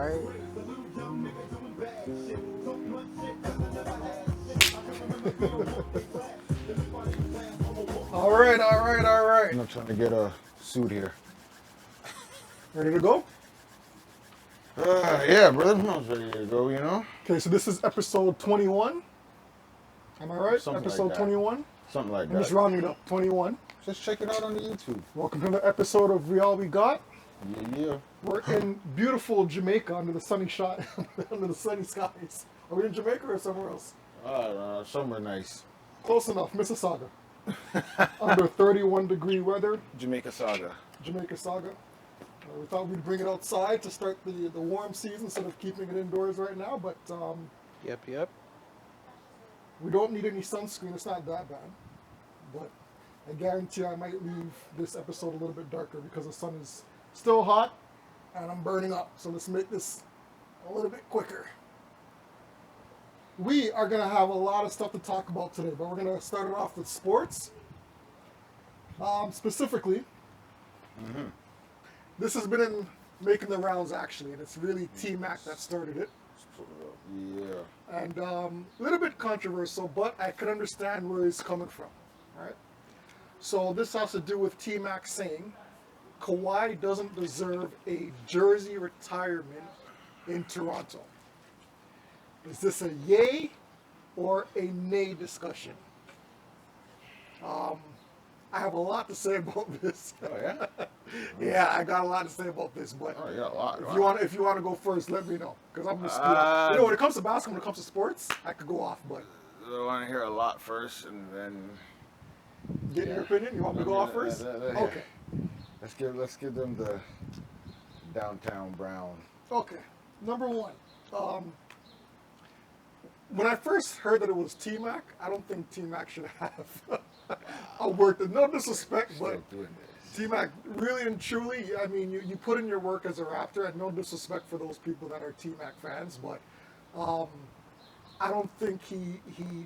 right. All right, all right, all right. I'm not trying to get a suit here. Ready to go? Yeah, brother. I'm ready to go, you know? Okay, so this is episode 21. Am I right? Something like Episode that. 21. Something like I'm just that. rounding it up. 21. Just check it out on the YouTube. Welcome to another episode of We All We Got. Yeah. We're in beautiful Jamaica under the sunny shot, under the sunny skies. Are we in Jamaica or somewhere else? Somewhere nice. Close enough, Mississauga. Under 31-degree weather, Jamaica Saga. Jamaica Saga. We thought we'd bring it outside to start the warm season instead of keeping it indoors right now, but Yep. we don't need any sunscreen. It's not that bad. But I guarantee I might leave this episode a little bit darker because the sun is still hot and I'm burning up. So let's make this a little bit quicker. We are going to have a lot of stuff to talk about today, but we're going to start it off with sports. Specifically, this has been making the rounds actually, and it's really T-Mac that started it. Yeah. And a little bit controversial, but I can understand where he's coming from, right? So this has to do with T-Mac saying Kawhi doesn't deserve a jersey retirement in Toronto. Is this a yay or a nay discussion? I have a lot to say about this. Oh, yeah? Yeah, I got a lot to say about this, but Oh, yeah, a lot. if you want to go first, let me know, because I'm just you know, when it comes to basketball, when it comes to sports, I could go off, but I want to hear a lot first, and then get your opinion. You want me to go off first? Okay. Let's give them the downtown brown. Okay. Number one. When I first heard that it was T-Mac, I don't think T-Mac should have a word. No disrespect, but Still doing this. T-Mac, really and truly, I mean, you put in your work as a Raptor, and no disrespect for those people that are T-Mac fans, but I don't think he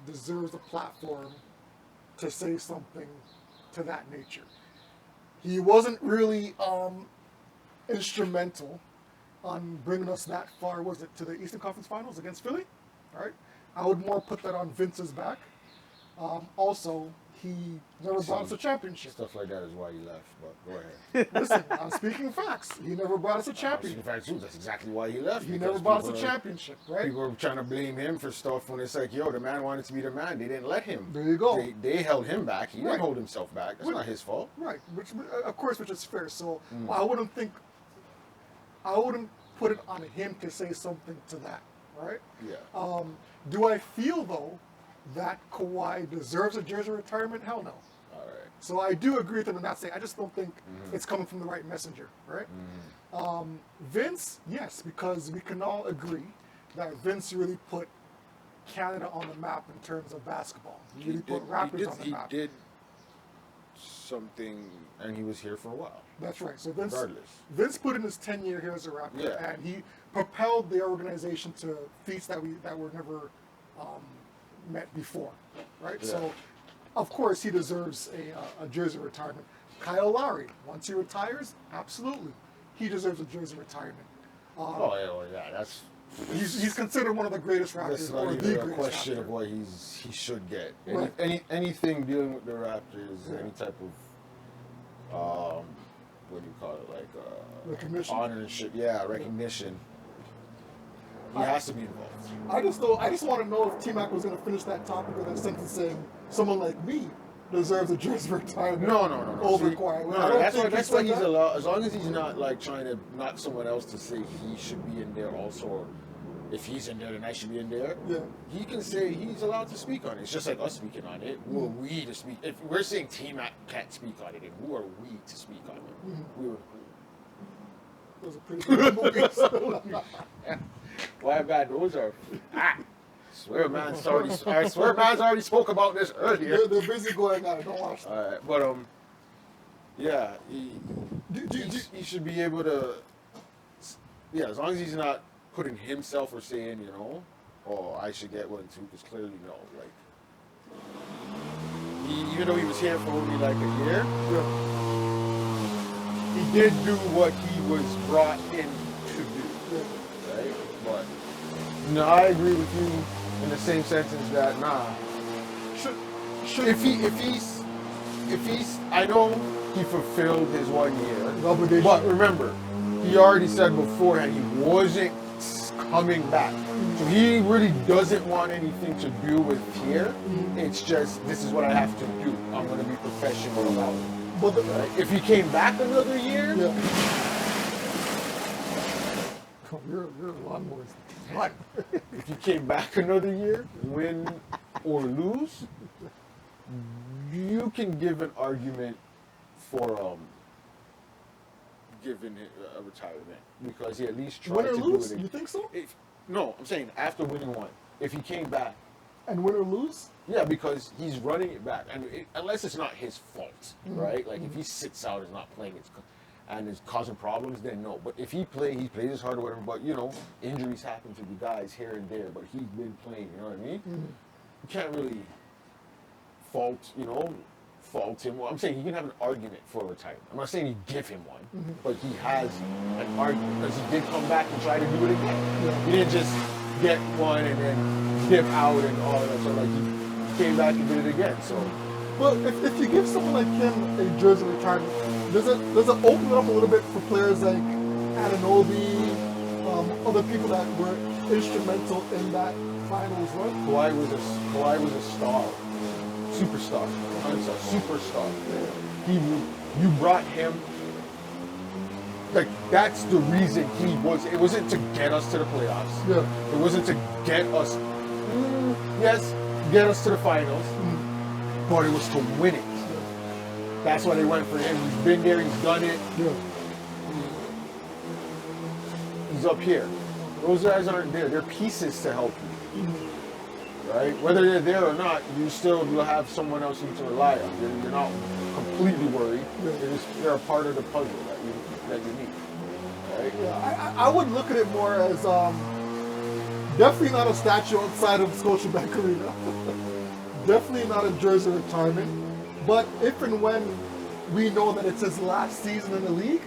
deserves a platform to say something to that nature. He wasn't really instrumental on bringing us that far, was it, to the Eastern Conference Finals against Philly? All right. I would more put that on Vince's back. Also, he never brought us a championship. Stuff like that is why he left, but go ahead. Listen, I'm speaking facts. He never brought us a In championship. fact, too, that's exactly why he left. He because never brought us a people are- championship, right? People were trying to blame him for stuff when it's like, yo, the man wanted to be the man. They didn't let him. There you go. They held him back. He Right. didn't hold himself back. That's Right. not his fault. Right, which of course, which is fair. So I wouldn't put it on him to say something to that, right? Yeah. Do I feel though that Kawhi deserves a jersey retirement? Hell no. All right. So I do agree with him in that saying. I just don't think it's coming from the right messenger, right? Vince, yes, because we can all agree that Vince really put Canada on the map in terms of basketball. He really put Raptors on the map. He did something, and he was here for a while. That's right. So Regardless. Vince put in his 10-year here as a Raptor, Yeah. and he propelled the organization to feats that were never met before, right? Yeah. So, of course, he deserves a jersey retirement. Kyle Lowry, once he retires, absolutely, he deserves a jersey retirement. Yeah. That's He's considered one of the greatest that's Raptors, not or the even a greatest question Raptor. of what he should get. Right. Anything dealing with the Raptors, Yeah. any type of what do you call it, like Recognition. honor and shit. Yeah, recognition. He has to be involved. I just want to know if T-Mac was going to finish that topic with a sentence saying someone like me deserves a jersey retirement. No. Over See, Kawhi. no, I don't that's think why said he's that. allowed. As long as he's not like trying to knock someone else to say he should be in there also. Or if he's in there, then I should be in there. Yeah. He can say he's allowed to speak on it. It's just like us speaking on it. Who are we to speak? If we're saying T-Mac can't speak on it, then who are we to speak on it? We were. Those are pretty good movies. Why bad? Those are. I swear man's already spoke about this earlier. They're busy going on it. Don't watch them. Alright, but yeah, Do you- he should be able to. Yeah, as long as he's not putting himself or saying, you know, oh, I should get one too, because clearly no, like, even though he was here for only like a year, he did do what he was brought in to do. Yeah. No, I agree with you in the same sentence that Should if he's I know he fulfilled his 1 year, his obligation. but remember, he already said beforehand he wasn't coming back. So he really doesn't want anything to do with here. It's just, this is what I have to do. I'm going to be professional about it. But Right? If he came back another year, yeah. Oh, you're a lot more. What? if he came back another year, win or lose, you can give an argument for giving it a retirement because he at least tried Win or to lose? do it. You think so? No, I'm saying after winning one. If he came back, And win or lose? yeah, because he's running it back, and unless it's not his fault, right? Like if he sits out and is not playing, and is causing problems, then no. But if he plays his hard or whatever. But injuries happen to the guys here and there. But he's been playing. You know what I mean? You can't really fault him. Well, I'm saying he can have an argument for retirement. I'm not saying you give him one, but he has an argument because he did come back and try to do it again. Yeah. He didn't just get one and then dip out and all of that. So like he came back and did it again. So Well, if you give someone like him a jersey retirement, does it open it up a little bit for players like Anunoby, other people that were instrumental in that finals run? Kawhi was a star, superstar. I'm sorry, superstar. You brought him. Like that's the reason he was. It wasn't to get us to the playoffs. Yeah. It wasn't to get us. Yes, get us to the finals, but it was to win it. That's why they went for him. He's been there. He's done it. Yeah. He's up here. Those guys aren't there. They're pieces to help you. Right? Whether they're there or not, you'll have someone else you can rely on. You're not completely worried. They're a part of the puzzle that you need. Right? Yeah, I would look at it more as definitely not a statue outside of Scotiabank Arena. Definitely not a jersey retirement. But if and when we know that it's his last season in the league,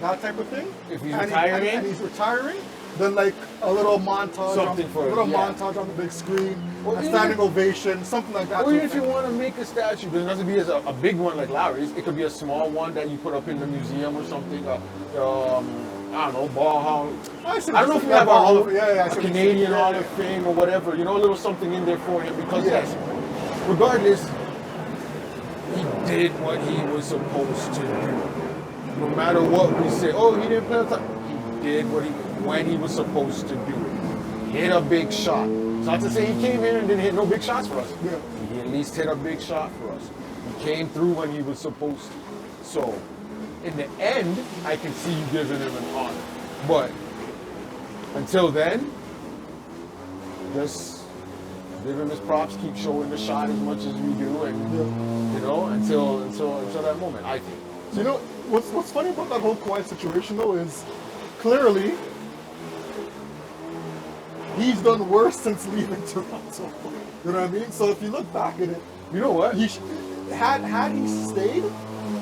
that type of thing. If he's retiring, and he's retiring, then like a little montage, montage on the big screen, or a standing ovation, something like that. Or even if you want to make a statue, it doesn't have to be as a big one like Lowry's. It could be a small one that you put up in the museum or something. I don't know, Ball Hall. I don't know if we have a Canadian Hall of Fame or whatever. A little something in there for him because yes, regardless, he did what he was supposed to do. No matter what we say, oh, he didn't play on time. He did when he was supposed to do it. Hit a big shot. It's not to say he came here and didn't hit no big shots for us. Yeah. He at least hit a big shot for us. He came through when he was supposed to. So, in the end, I can see you giving him an honor. But until then, just give him his props. Keep showing the shot as much as we do, and until that moment, I think. So, what's funny about that whole Kawhi situation though is clearly he's done worse since leaving Toronto. You know what I mean? So if you look back at it, you know what? Had he stayed,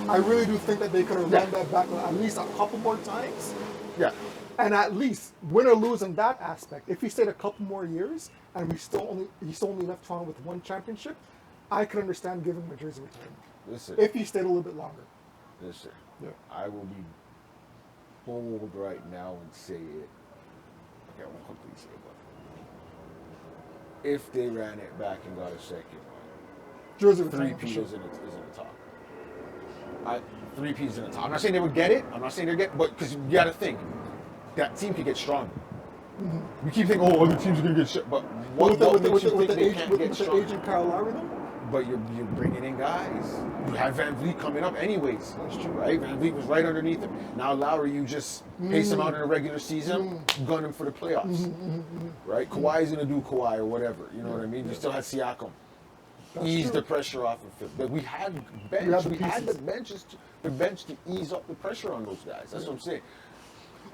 I really do think that they could have ran that back at least a couple more times. Yeah. And at least win or lose in that aspect. If he stayed a couple more years and he still only left Toronto with one championship, I could understand giving him a jersey retirement. Listen. If he stayed a little bit longer. Listen. Yeah. I will be bold right now and say it. Okay, I won't completely say it, but if they ran it back and got a second one, jersey 3P is in the top. 3P is in the top. I'm not saying they would get it. I'm not saying they're getting, but because you got to think that team could get stronger. We keep thinking, oh, other teams are going to get shit, but what makes you think they can't get stronger? With the aging Kyle Lowry though? But you're bringing in guys. You have Van Vliet coming up anyways. That's true, right? Van Vliet was right underneath him. Now Lowry, you just pace him out in the regular season, gun him for the playoffs, right? Kawhi's gonna do Kawhi or whatever. You know what I mean? You still had Siakam. Ease the pressure off of him. But we had bench. We had the bench to ease up the pressure on those guys. That's what I'm saying.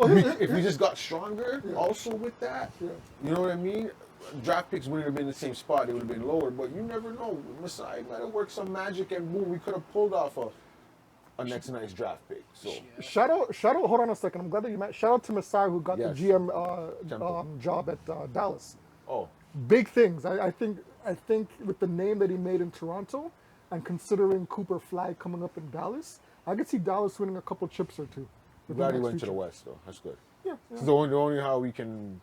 If we just got stronger, also with that, you know what I mean? Draft picks wouldn't have been in the same spot; they would have been lower. But you never know. Masai might have worked some magic, and boom, we could have pulled off a next nice draft pick. So Shout out, hold on a second. I'm glad that you met. Shout out to Masai who got Yes. the GM Temple. job at Dallas. oh, Big things. I think with the name that he made in Toronto, and considering Cooper Flag coming up in Dallas, I could see Dallas winning a couple chips or two. glad he went to the West though. That's good. Yeah. It's the only how we can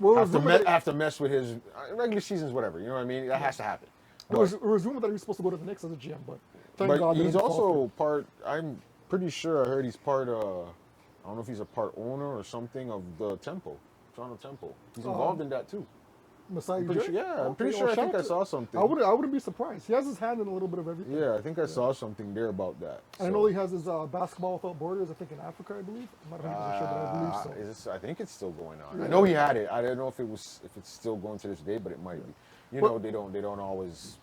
Well, have to mess with his regular seasons, whatever. You know what I mean? That has to happen. it was rumored that he was supposed to go to the Knicks as a GM, but thank But God. they he's didn't fall also part. I'm pretty sure I heard he's part. I don't know if he's a part owner or something of the Temple, Toronto Temple. He's involved in that too. for it. Masai I'm pretty Ujiri? sure, yeah, I'm Okay, pretty well, sure. I shout think out I to- saw something. I wouldn't be surprised. He has his hand in a little bit of everything. Yeah, I think I saw something there about that. And I know he has his basketball without borders. I think in Africa, I believe. I'm not 100% sure, but I believe so. I think it's still going on. I know he had it. I don't know if it's still going to this day, but it might be. You know, they don't always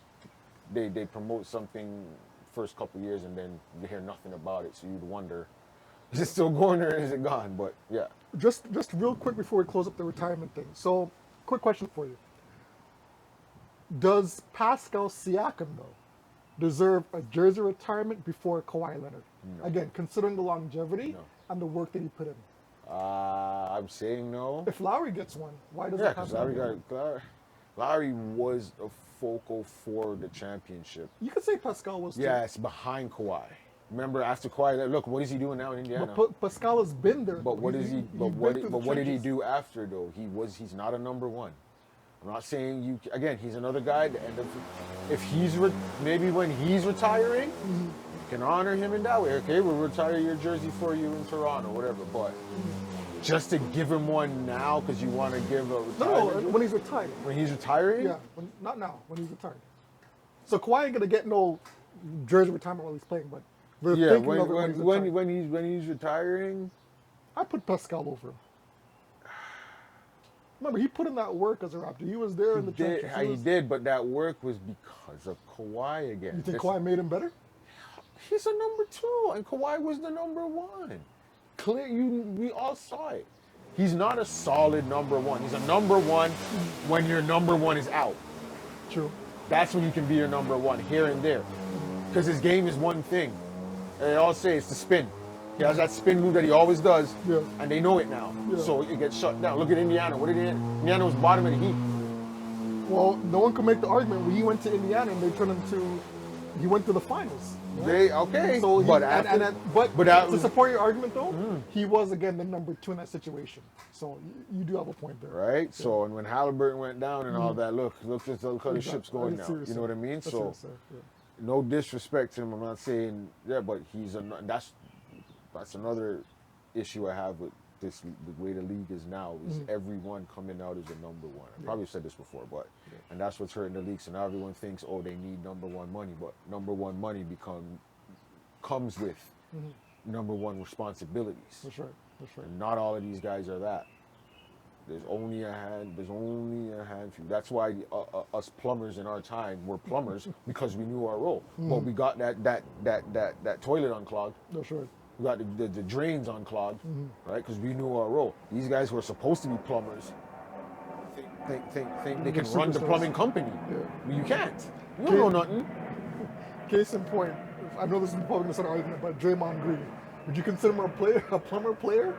they promote something first couple years and then you hear nothing about it, so you'd wonder, is it still going or is it gone? But yeah. Just real quick before we close up the retirement thing. So, quick question for you. Does Pascal Siakam, though, deserve a jersey retirement before Kawhi Leonard? No. Again, considering the longevity No. and the work that he put in. I'm saying no. If Lowry gets one, why doesn't Yeah, because Pascal? Lowry was a focal for the championship. You could say Pascal was too. Yes, behind Kawhi. Remember after Kawhi, look, what is he doing now in Indiana? But Pascal has been there. But what is he? But been what? through the But what did he trenches. do after though? He's not a number one. I'm not saying you. Again, he's another guy. And if he's maybe when he's retiring, you can honor him in that way. Okay, we'll retire your jersey for you in Toronto, whatever. But just to give him one now because you want to give a No, retirement when he's retired. when he's retiring. Yeah, not now, when he's retired. So Kawhi ain't going to get no jersey retirement while he's playing, but we're Yeah, thinking of it when he's retired. when he's retiring. I put Pascal over him. Remember, he put in that work as a Raptor. He was there in the trenches. He did, but that work was because of Kawhi again. You think Kawhi made him better? He's a number two, and Kawhi was the number one. We all saw it. He's not a solid number one. He's a number one when your number one is out. True. That's when you can be your number one, here and there. Because his game is one thing. They all say it's the spin. He has that spin move that he always does, Yeah. and they know it now. Yeah. So it gets shut down. Look at Indiana. What did Indiana was bottom of the heap. Well, no one can make the argument when he went to Indiana and they turned him to, he went to the finals. Right? So he, but but that to was- support your argument though, he was again the number two in that situation. So you do have a point there. right? So and when Halliburton went down and all that, look how the Exactly. ship's going That's now. serious, You know sir. what I mean? That's So serious, sir. Yeah. no disrespect to him. I'm not saying but that's another issue I have with the way the league is now is everyone coming out as a number one. I probably said this before, but and that's what's hurting the league. So now everyone thinks, oh, they need number one money, but number one money comes with number one responsibilities. That's right. That's right. And not all of these guys are that. There's only a handful. That's why us plumbers in our time were plumbers because we knew our role. But we got that toilet unclogged. That's right. We got the drains unclogged, right? Because we knew our role. These guys who are supposed to be plumbers think they can run the superstars. plumbing company. Yeah. Well, you can't. You don't know nothing. Case in point, I know this is probably going to start an argument, but Draymond Green, would you consider him a plumber player?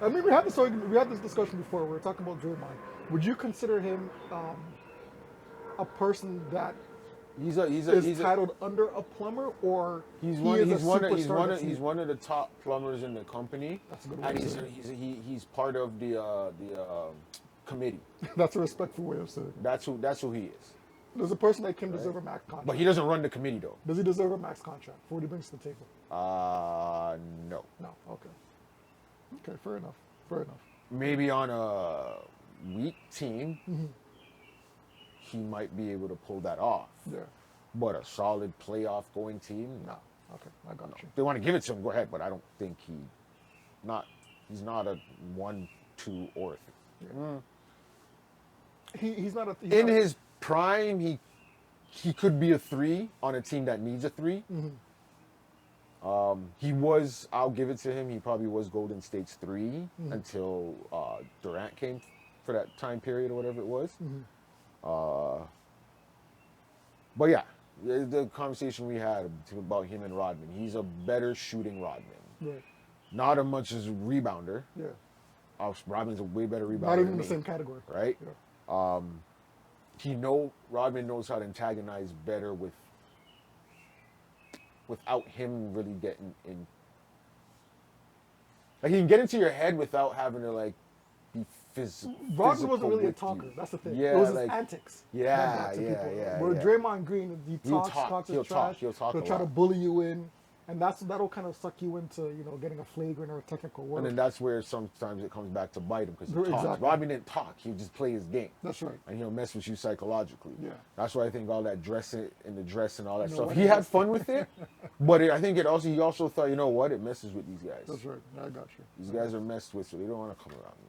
I mean, we had this argument, we had this discussion before. We were talking about Draymond. Would you consider him a person that He's titled under a plumber, or He's he one. is He's a one. superstar He's one. that's He's one of the top plumbers in the company. That's a good way And to say it. he's part of the committee. That's a respectful way of saying it. That's who he is. There's a person that can deserve a max contract. But he doesn't run the committee though. Does he deserve a max contract for what he brings to the table? No. No. Okay. Okay. Fair enough. Fair enough. Maybe on a weak team, he might be able to pull that off. Yeah. But a solid playoff going team, no. Okay. I got you. If they want to give it to him, go ahead. But I don't think he's not a 1, 2, or 3. He's not a. In his prime, he could be a 3 on a team that needs a 3. He was. I'll give it to him. He probably was Golden State's 3 until Durant came for that time period or whatever it was. But yeah, The conversation we had about him and Rodman. He's a better shooting Rodman. Right. Not as much as a rebounder. Yeah. Rodman's a way better rebounder. Not even than in the me, same category. right? Yeah. Rodman knows how to antagonize better without him really getting in. Like he can get into your head without having to like be physical. Rodman wasn't really a talker. That's the thing. Yeah, it was his like, antics. Yeah, that got to yeah, people. yeah. Where yeah. Draymond Green, he talks his trash. He'll talk He'll a try to lot. bully you in, and that'll kind of suck you into getting a flagrant or a technical word. And then that's where sometimes it comes back to bite him because he talks. Exactly. Rodman didn't talk; he just play his game. That's right. And he'll mess with you psychologically. Yeah. That's why I think all that dressing and the dress and all that No, stuff. what He it had is. fun with it, but I think he also thought, you know what, it messes with these guys. That's right. I got you. These guys are messed with, so they don't want to come around me.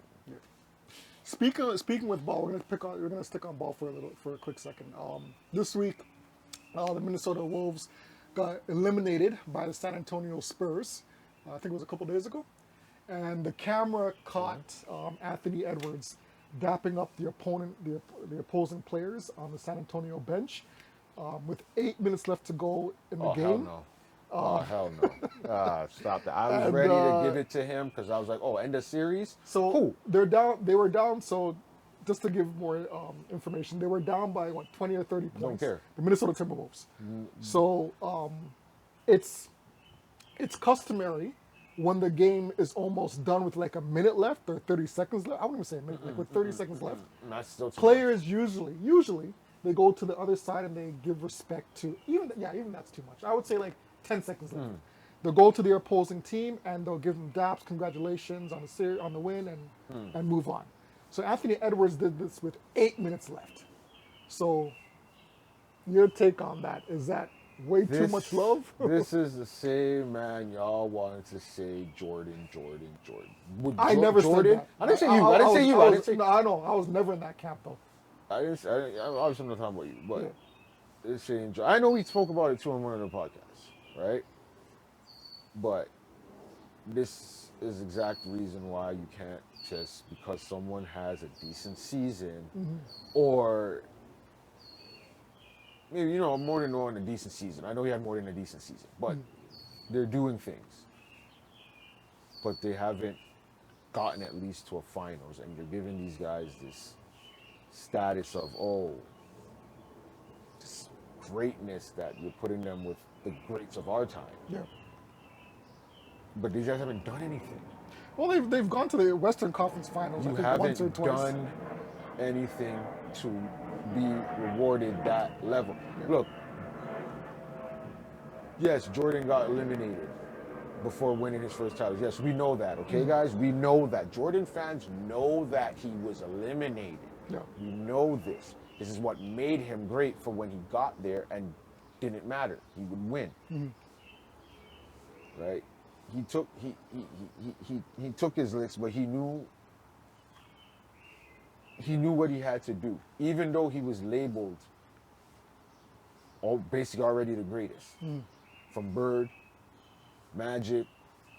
Speaking with ball, we're gonna stick on ball for a quick second. This week, the Minnesota Wolves got eliminated by the San Antonio Spurs. I think it was a couple days ago, and the camera caught Anthony Edwards dapping up the opposing players on the San Antonio bench, with 8 minutes left to go in the game. Hell no. Stop that. I was ready to give it to him because I was like, end of series? So cool. They were down, so just to give more information, they were down by 20 or 30 points. Don't care. The Minnesota Timberwolves. So it's customary when the game is almost done with like a minute left or 30 seconds left. I wouldn't even say a minute, like with 30 seconds left. That's still too Players usually they go to the other side and they give respect to even that's too much. I would say like 10 seconds left. They'll go to their opposing team and they'll give them daps, congratulations on the win, and move on. So Anthony Edwards did this with 8 minutes left. So your take on that, is that way too much love? This is the same man y'all wanted to say Jordan. I never said that. I didn't say you. I didn't say you. No, I know. I was never in that camp though. I obviously I'm not talking about you, but it's saying I know we spoke about it too on one of the podcasts, right? But this is the exact reason why you can't just because someone has a decent season or maybe more than a decent season. I know he had more than a decent season, but they're doing things. But they haven't gotten at least to a finals, and you're giving these guys this status of this greatness that you're putting them with the greats of our time. Yeah. But these guys haven't done anything. Well, they've gone to the Western Conference Finals. You I think haven't once or twice. done anything to be rewarded that level. Look, yes, Jordan got eliminated before winning his first title. Yes, we know that, okay, guys? We know that. Jordan fans know that he was eliminated. Yeah. We know this. This is what made him great for when he got there and didn't matter. He would win. Right? He took his licks, but he knew what he had to do. Even though he was labeled basically already the greatest. From Bird, Magic,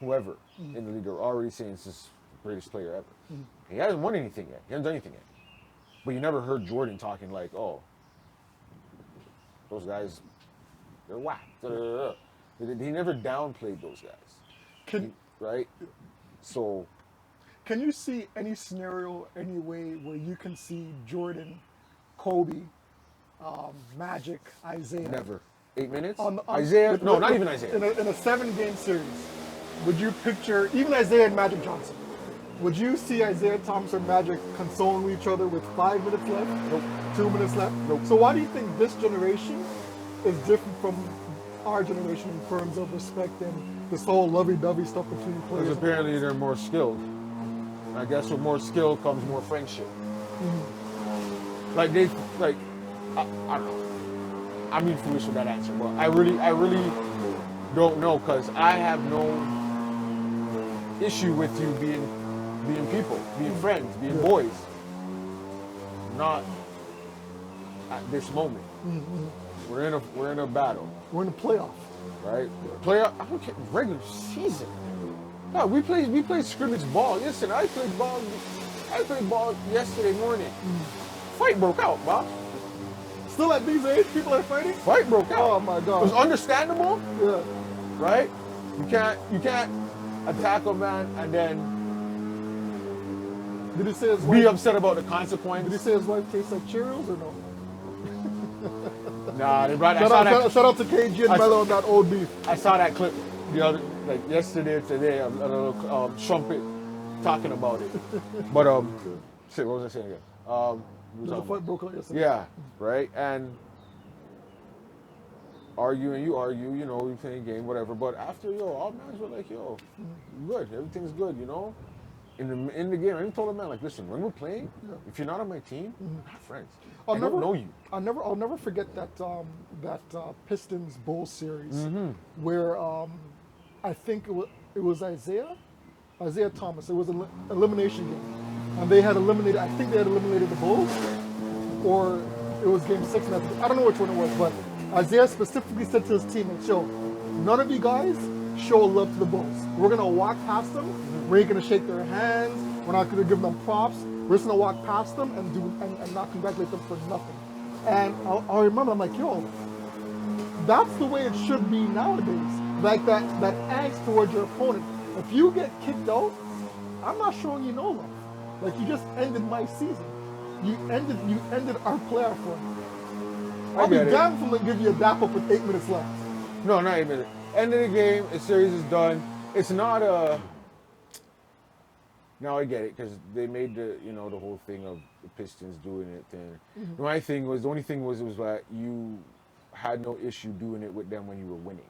whoever in the league are already saying this is the greatest player ever. He hasn't won anything yet. He hasn't done anything yet. But you never heard Jordan talking like, those guys, they're whack. He never downplayed those guys. Right? So. Can you see any scenario, any way where you can see Jordan, Kobe, Magic, Isaiah? Never. 8 minutes? Isaiah? Not even Isaiah. In a 7-game series, would you picture, even Isaiah and Magic Johnson, would you see Isaiah Thomas or Magic consoling each other with 5 minutes left? Nope. 2 minutes left? Nope. So why do you think this generation is different from our generation in terms of respect and this whole lovey-dovey stuff between players? Because apparently they're more skilled. I guess with more skill comes more friendship. I don't know. I'm being foolish with that answer, but I really don't know because I have no issue with you being people, being friends, being boys. Not at this moment. We're in a battle. We're in a playoff. Right? Playoff. I don't care. Regular season. No, we played scrimmage ball. Listen, I played ball yesterday morning. Fight broke out, Bob. Still at these age, people are fighting? Fight broke out. Oh my It was God. understandable, Yeah. right? You can't attack a man and then Did he say his be wife? upset about the Did he consequence. say his wife tastes like Cheerios or no? Nah, they brought. Shout out to KG and Mello on that old beef. I saw that clip the other, like yesterday or today, a little trumpet talking about it. But shit, what was I saying again? We were The talking fight about- broke out yesterday. Yeah, right. And arguing, you argue, you know, you play a game, whatever. But after, all mans were like, good, everything's good, you know. In the game, I even told a man, like, listen, when we're playing, if you're not on my team, we're not friends. I don't know you. I'll never forget that Pistons Bulls series where I think it was Isaiah Thomas. It was an elimination game, and they had eliminated. I think they had eliminated the Bulls, or it was Game 6. I don't know which one it was, but Isaiah specifically said to his teammates, "Yo, none of you guys show love to the Bulls. We're gonna walk past them. We ain't gonna shake their hands. We're not gonna give them props. We're just gonna walk past them and not congratulate them for nothing." And I remember, I'm like, yo, that's the way it should be nowadays. Like that angst towards your opponent. If you get kicked out, I'm not showing you no love. Like, you just ended my season. You ended our playoff run. I'll be damned if I'm gonna give you a dap up with 8 minutes left. No, not 8 minutes. End of the game, the series is done. It's not a. Now I get it, because they made the whole thing of the Pistons doing it. And the only thing was that you had no issue doing it with them when you were winning.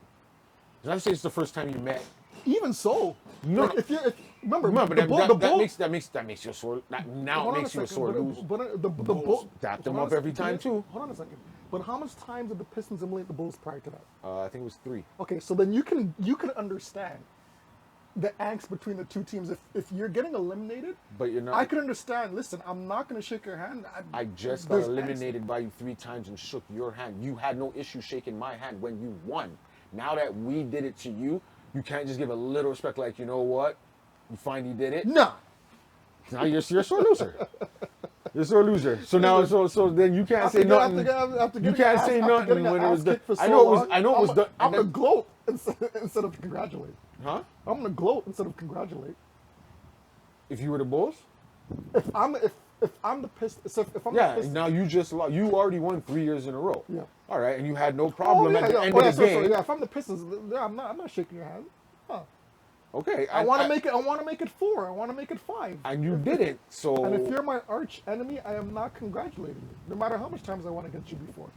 Not to say it's the first time you met. Even so, No, like, remember that makes you a sore. Now it makes you a sore loser. But the Bulls Dap them up every time too. Hold on a second. But how much time did the Pistons eliminate the Bulls prior to that? I think it was 3. Okay, so then you can understand the angst between the two teams. If you're getting eliminated, But you're not. I can understand. Listen, I'm not going to shake your hand. I just got there's eliminated by you 3 times and shook your hand. You had no issue shaking my hand when you won. Now that we did it to you, you can't just give a little respect. Like, you know what? You finally did it. No. Now you're a sore loser. You're a sore loser. So now, so then you can't say nothing. You can't say nothing when it was done. I know it was done. I'm gonna gloat instead of congratulate. Huh? I'm gonna gloat instead of congratulate. If you were the Bulls? If I'm the Pistons, if I'm the Pistons, now you just lost. You already won 3 years in a row. Yeah. All right, and you had no problem at the end of the so, game. yeah, if I'm the Pistons, I'm not shaking your hand. Huh. Okay. I want to make it 4. I want to make it 5. And you didn't. So. And if you're my arch enemy, I am not congratulating you, no matter how much times I want to get you before.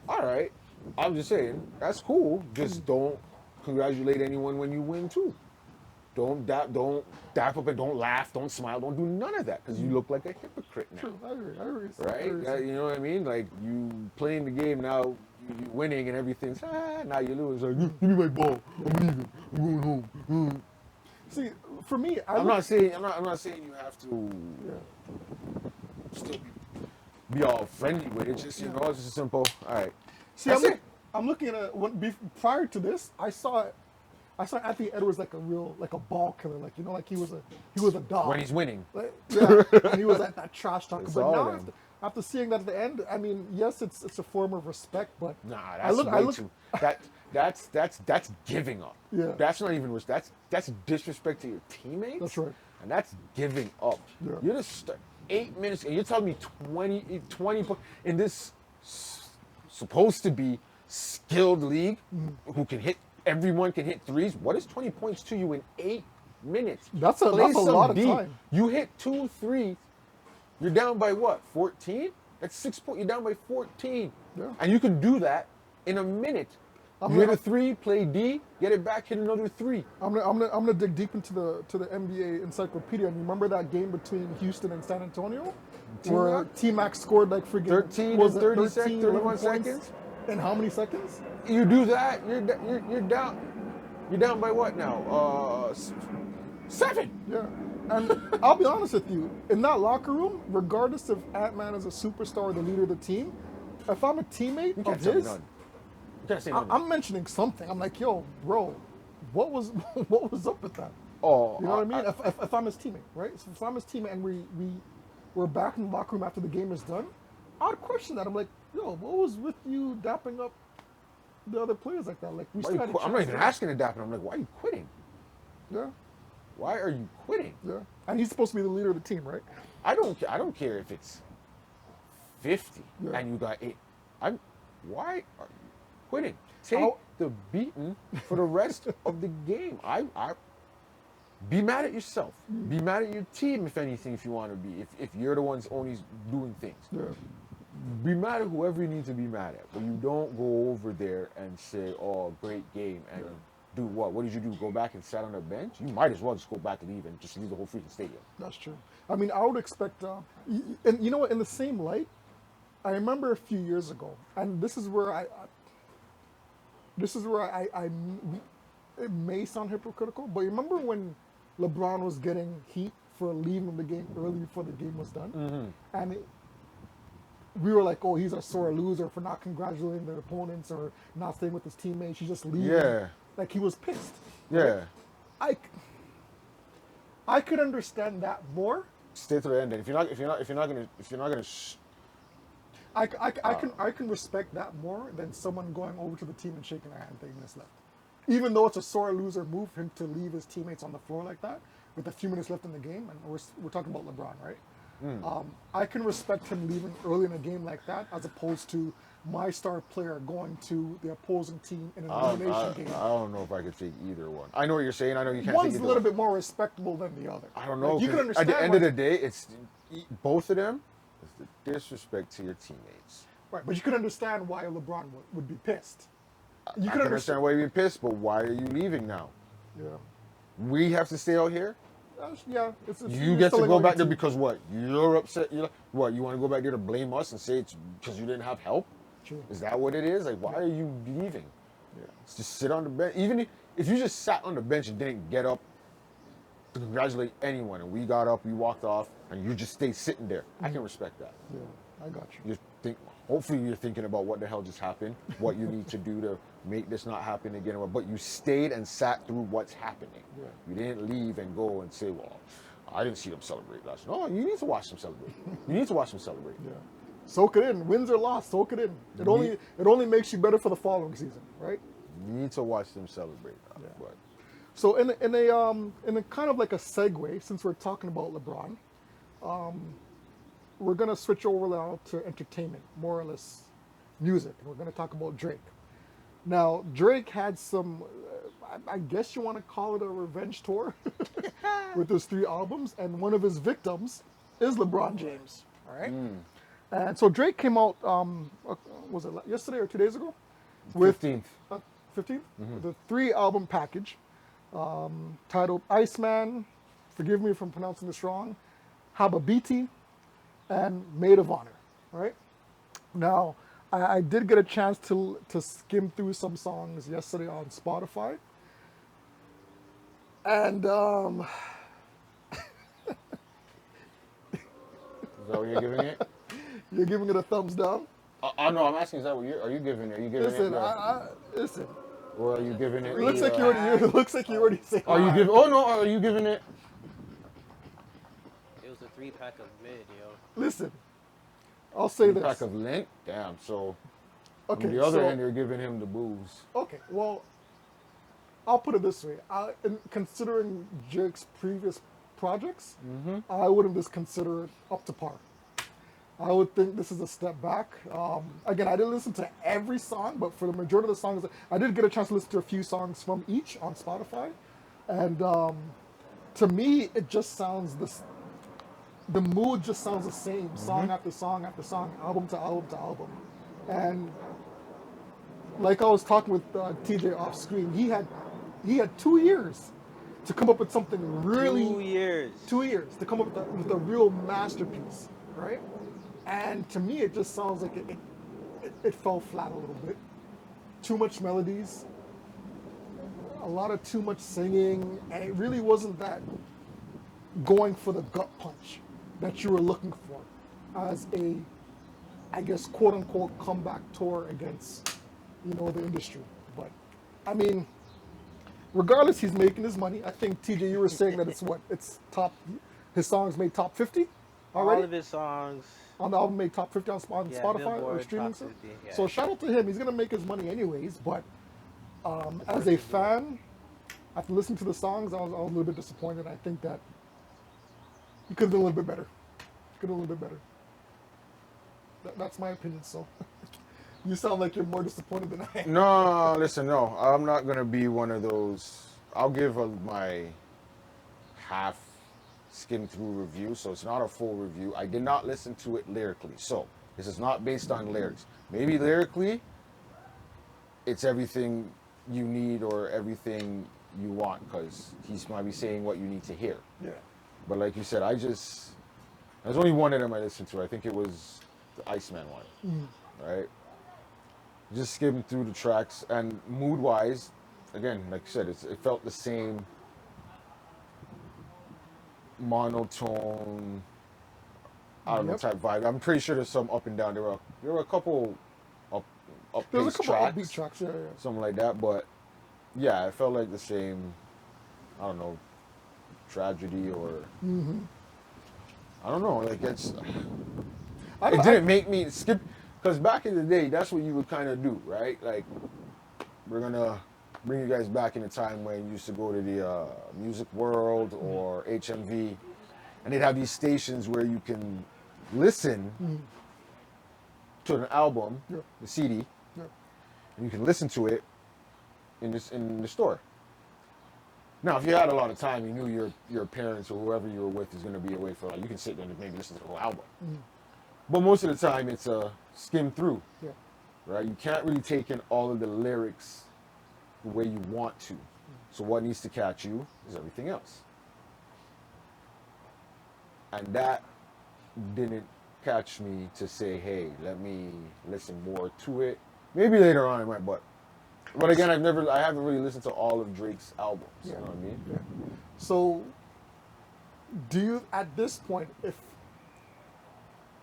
All right. I'm just saying that's cool. Just don't congratulate anyone when you win too. Don't dap up and don't laugh, don't smile, don't do none of that because you look like a hypocrite now. True, I agree. Right? You know what I mean? Like you playing the game now, you winning and everything's now you lose. Like, give me my ball. I'm leaving. I'm going home. See, for me, I'm not saying you have to still be all friendly with it. Just it's just simple. All right. See, I'm looking at prior to this, I saw Anthony Edwards like a ball killer, like he was a dog when he's winning. Like, yeah, and he was that trash talker. But now after seeing that at the end, I mean, yes, it's a form of respect, but nah, that's too. That's giving up. Yeah, that's not even that's disrespect to your teammates. That's right, and that's giving up. Yeah. You're just 8 minutes, and you're telling me 20 in this supposed to be skilled league who can hit. Everyone can hit threes. What is 20 points to you in 8 minutes? That's a lot of time. You hit 2 threes. You're down by what? 14? That's 6 points. You're down by 14. Yeah. And you can do that in a minute. You hit a 3, play D, get it back, hit another 3. I'm gonna dig deep into the NBA encyclopedia. And you remember that game between Houston and San Antonio, where T-Mac scored like freaking 31 seconds. In how many seconds? You do that, you're down. You're down by what now? 7. Yeah. And I'll be honest with you, in that locker room, regardless if Ant-Man is a superstar or the leader of the team, if I'm a teammate of his, I'm mentioning something. I'm like, yo, bro, what was up with that? Oh, you know what I mean? If I'm his teammate, right? So if I'm his teammate and we're back in the locker room after the game is done, I'd question that. I'm like, yo, what was with you dapping up the other players like that? Like we Why still you had a I'm not chance even to- asking to dap, and I'm like, why are you quitting? Yeah, Why are you quitting? yeah. And he's supposed to be the leader of the team, right? I don't care if it's 50 Yeah. and you got 8. I'm. Why are you quitting? Take How- the beating for the rest of the game. I be mad at yourself. Be mad at your team if anything. If you want to be, if you're the ones only doing things. Yeah. Be mad at whoever you need to be mad at, but you don't go over there and say, "Oh, great game," and do what? What did you do? Go back and sat on the bench? You might as well just go back and leave and just leave the whole freaking stadium. That's true. I mean, I would expect, and you know what? In the same light, I remember a few years ago, and this is where it may sound hypocritical, but you remember when LeBron was getting heat for leaving the game early before the game was done, and we were like, "Oh, he's a sore loser for not congratulating their opponents or not staying with his teammates. He's just leaving." Yeah. Like he was pissed. Yeah. I could understand that more. Stay to the end. And if you're not gonna, I can respect that more than someone going over to the team and shaking their hand 30 minutes left. Even though it's a sore loser move for him to leave his teammates on the floor like that with a few minutes left in the game, and we're talking about LeBron, right? I can respect him leaving early in a game like that as opposed to my star player going to the opposing team in an elimination game. I don't know if I could take either one. I know what you're saying. I know you can't One's take a either little one. bit more respectable than the other. I don't know. Like, you can 'cause understand at the end why- of the day, it's both of them. It's the disrespect to your teammates. Right, but you can understand why LeBron would be pissed. You I can understand why you're pissed, but why are you leaving now? Yeah. We have to stay out here. Yeah, it's You you're get to selling go out back your there team. because what? You're upset. You're like, what? You want to go back there to blame us and say it's because you didn't have help? True. Is that what it is? Like, why are you leaving? Yeah. Just sit on the bench. Even if you just sat on the bench and didn't get up to congratulate anyone, and we got up, we walked off, and you just stayed sitting there, I can respect that. Yeah, I got you. You think, hopefully, you're thinking about what the hell just happened, what you need to do to make this not happen again. But you stayed and sat through what's happening. Yeah. You didn't leave and go and say, "Well, I didn't see them celebrate last." No, you need to watch them celebrate. You need to watch them celebrate. Yeah. Soak it in. Wins or loss, soak it in. It only makes you better for the following season, right? You need to watch them celebrate. Yeah. But So in a kind of like a segue, since we're talking about LeBron, we're gonna switch over now to entertainment, more or less music. We're gonna talk about Drake. Now Drake had some, I guess you want to call it a revenge tour, with his 3 albums, and one of his victims is LeBron James. All right. And so Drake came out, was it yesterday or 2 days ago? With 15th. 15th? With a 3-album package titled Iceman, forgive me if I'm pronouncing this wrong, Hababiti, and Maid of Honor. Right? Now, I did get a chance to skim through some songs yesterday on Spotify. And Is that what you're giving it? you're giving it a thumbs down? No, I'm asking. Is that what are you giving it? Are you giving Listen, it? listen. Or are you giving it? It looks like you already said. Are you giving? Oh no, are you giving it? It was a 3-pack of mid, yo. Listen, I'll say this. Pack of lint. Damn. So Okay, on the other so- end, you're giving him the booze. Okay, well, I'll put it this way. In considering Drake's previous projects, I wouldn't just consider it up to par. I would think this is a step back. Again, I didn't listen to every song, but for the majority of the songs, I did get a chance to listen to a few songs from each on Spotify. And to me, it just sounds the mood just sounds the same, song after song after song, album to album to album. And like I was talking with TJ off screen, he had 2 years to come up with something really 2 years. 2 years to come up with a real masterpiece, right? And to me, it just sounds like it fell flat a little bit. Too much melodies, a lot of too much singing, and it really wasn't that going for the gut punch that you were looking for as a, I guess, quote unquote comeback tour against, the industry. But I mean, regardless, he's making his money. I think TJ, you were saying that it's top. His songs made top 50. already? All of his songs. On the album made top 50 on Yeah, Spotify or Billboard streaming top service. 50, yeah. So shout out to him. He's gonna make his money anyways. But as a fan, after listening to the songs, I was a little bit disappointed. I think that he could have done a little bit better. Could have done a little bit better. That's my opinion. So you sound like you're more disappointed than I am. No, listen, no. I'm not going to be one of those. I'll give my half skim through review, so it's not a full review. I did not listen to it lyrically, so this is not based on lyrics. Maybe lyrically, it's everything you need or everything you want, because he's might be saying what you need to hear. Yeah. But like you said, there's only one of them I listened to. I think it was the Iceman one, right? Just skimmed through the tracks, and mood-wise, again, like you said, it felt the same monotone, I don't know, Yep. type vibe. I'm pretty sure there's some up and down. There were a couple There's a up-paced couple tracks, upbeat tracks. Yeah, yeah. something like that. But yeah, it felt like the same, I don't know, tragedy or I don't know. Like it didn't make me skip, because back in the day, that's what you would kind of do, right? Like, we're gonna bring you guys back in a time when you used to go to the Music World or HMV, and they'd have these stations where you can listen to an album, Yeah. the CD, Yeah. and you can listen to it in the store. Now, if you had a lot of time, you knew your parents or whoever you were with is going to be away for, like, you can sit there and maybe listen to the whole album. But most of the time, it's a skim through, Yeah. right? You can't really take in all of the lyrics the way you want to. So what needs to catch you is everything else. And that didn't catch me to say, hey, let me listen more to it. Maybe later on I might, but again, I haven't really listened to all of Drake's albums. You know what I mean? Yeah. So, do you, at this point,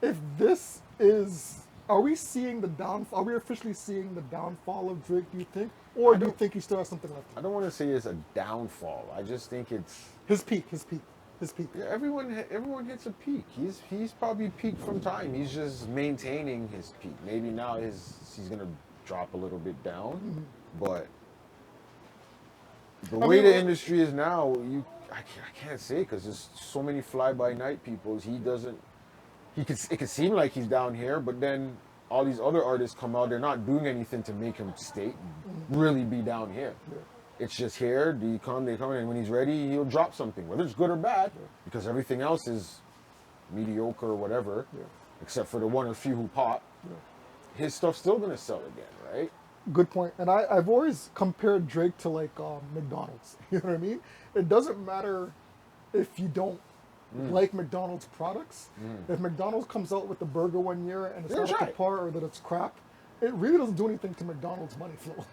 if this is, are we seeing the downfall? Are we officially seeing the downfall of Drake? Do you think, or do you think he still has something left? I don't want to say it's a downfall. I just think it's His peak. yeah, everyone hits a peak. He's probably peaked from time. He's just maintaining his peak. Maybe now he's gonna drop a little bit down, but the way the industry is now, I can't say, because there's so many fly-by-night people. It could seem like he's down here, but then all these other artists come out. They're not doing anything to make him really be down here. Yeah. It's just here. They come, and when he's ready, he'll drop something, whether it's good or bad, because everything else is mediocre or whatever, except for the one or few who pop. His stuff's still gonna sell again, right? Good point. And I've always compared Drake to like McDonald's. You know what I mean? It doesn't matter if you don't like McDonald's products. If McDonald's comes out with the burger one year and it's not up to par, or that it's crap, it really doesn't do anything to McDonald's money flow.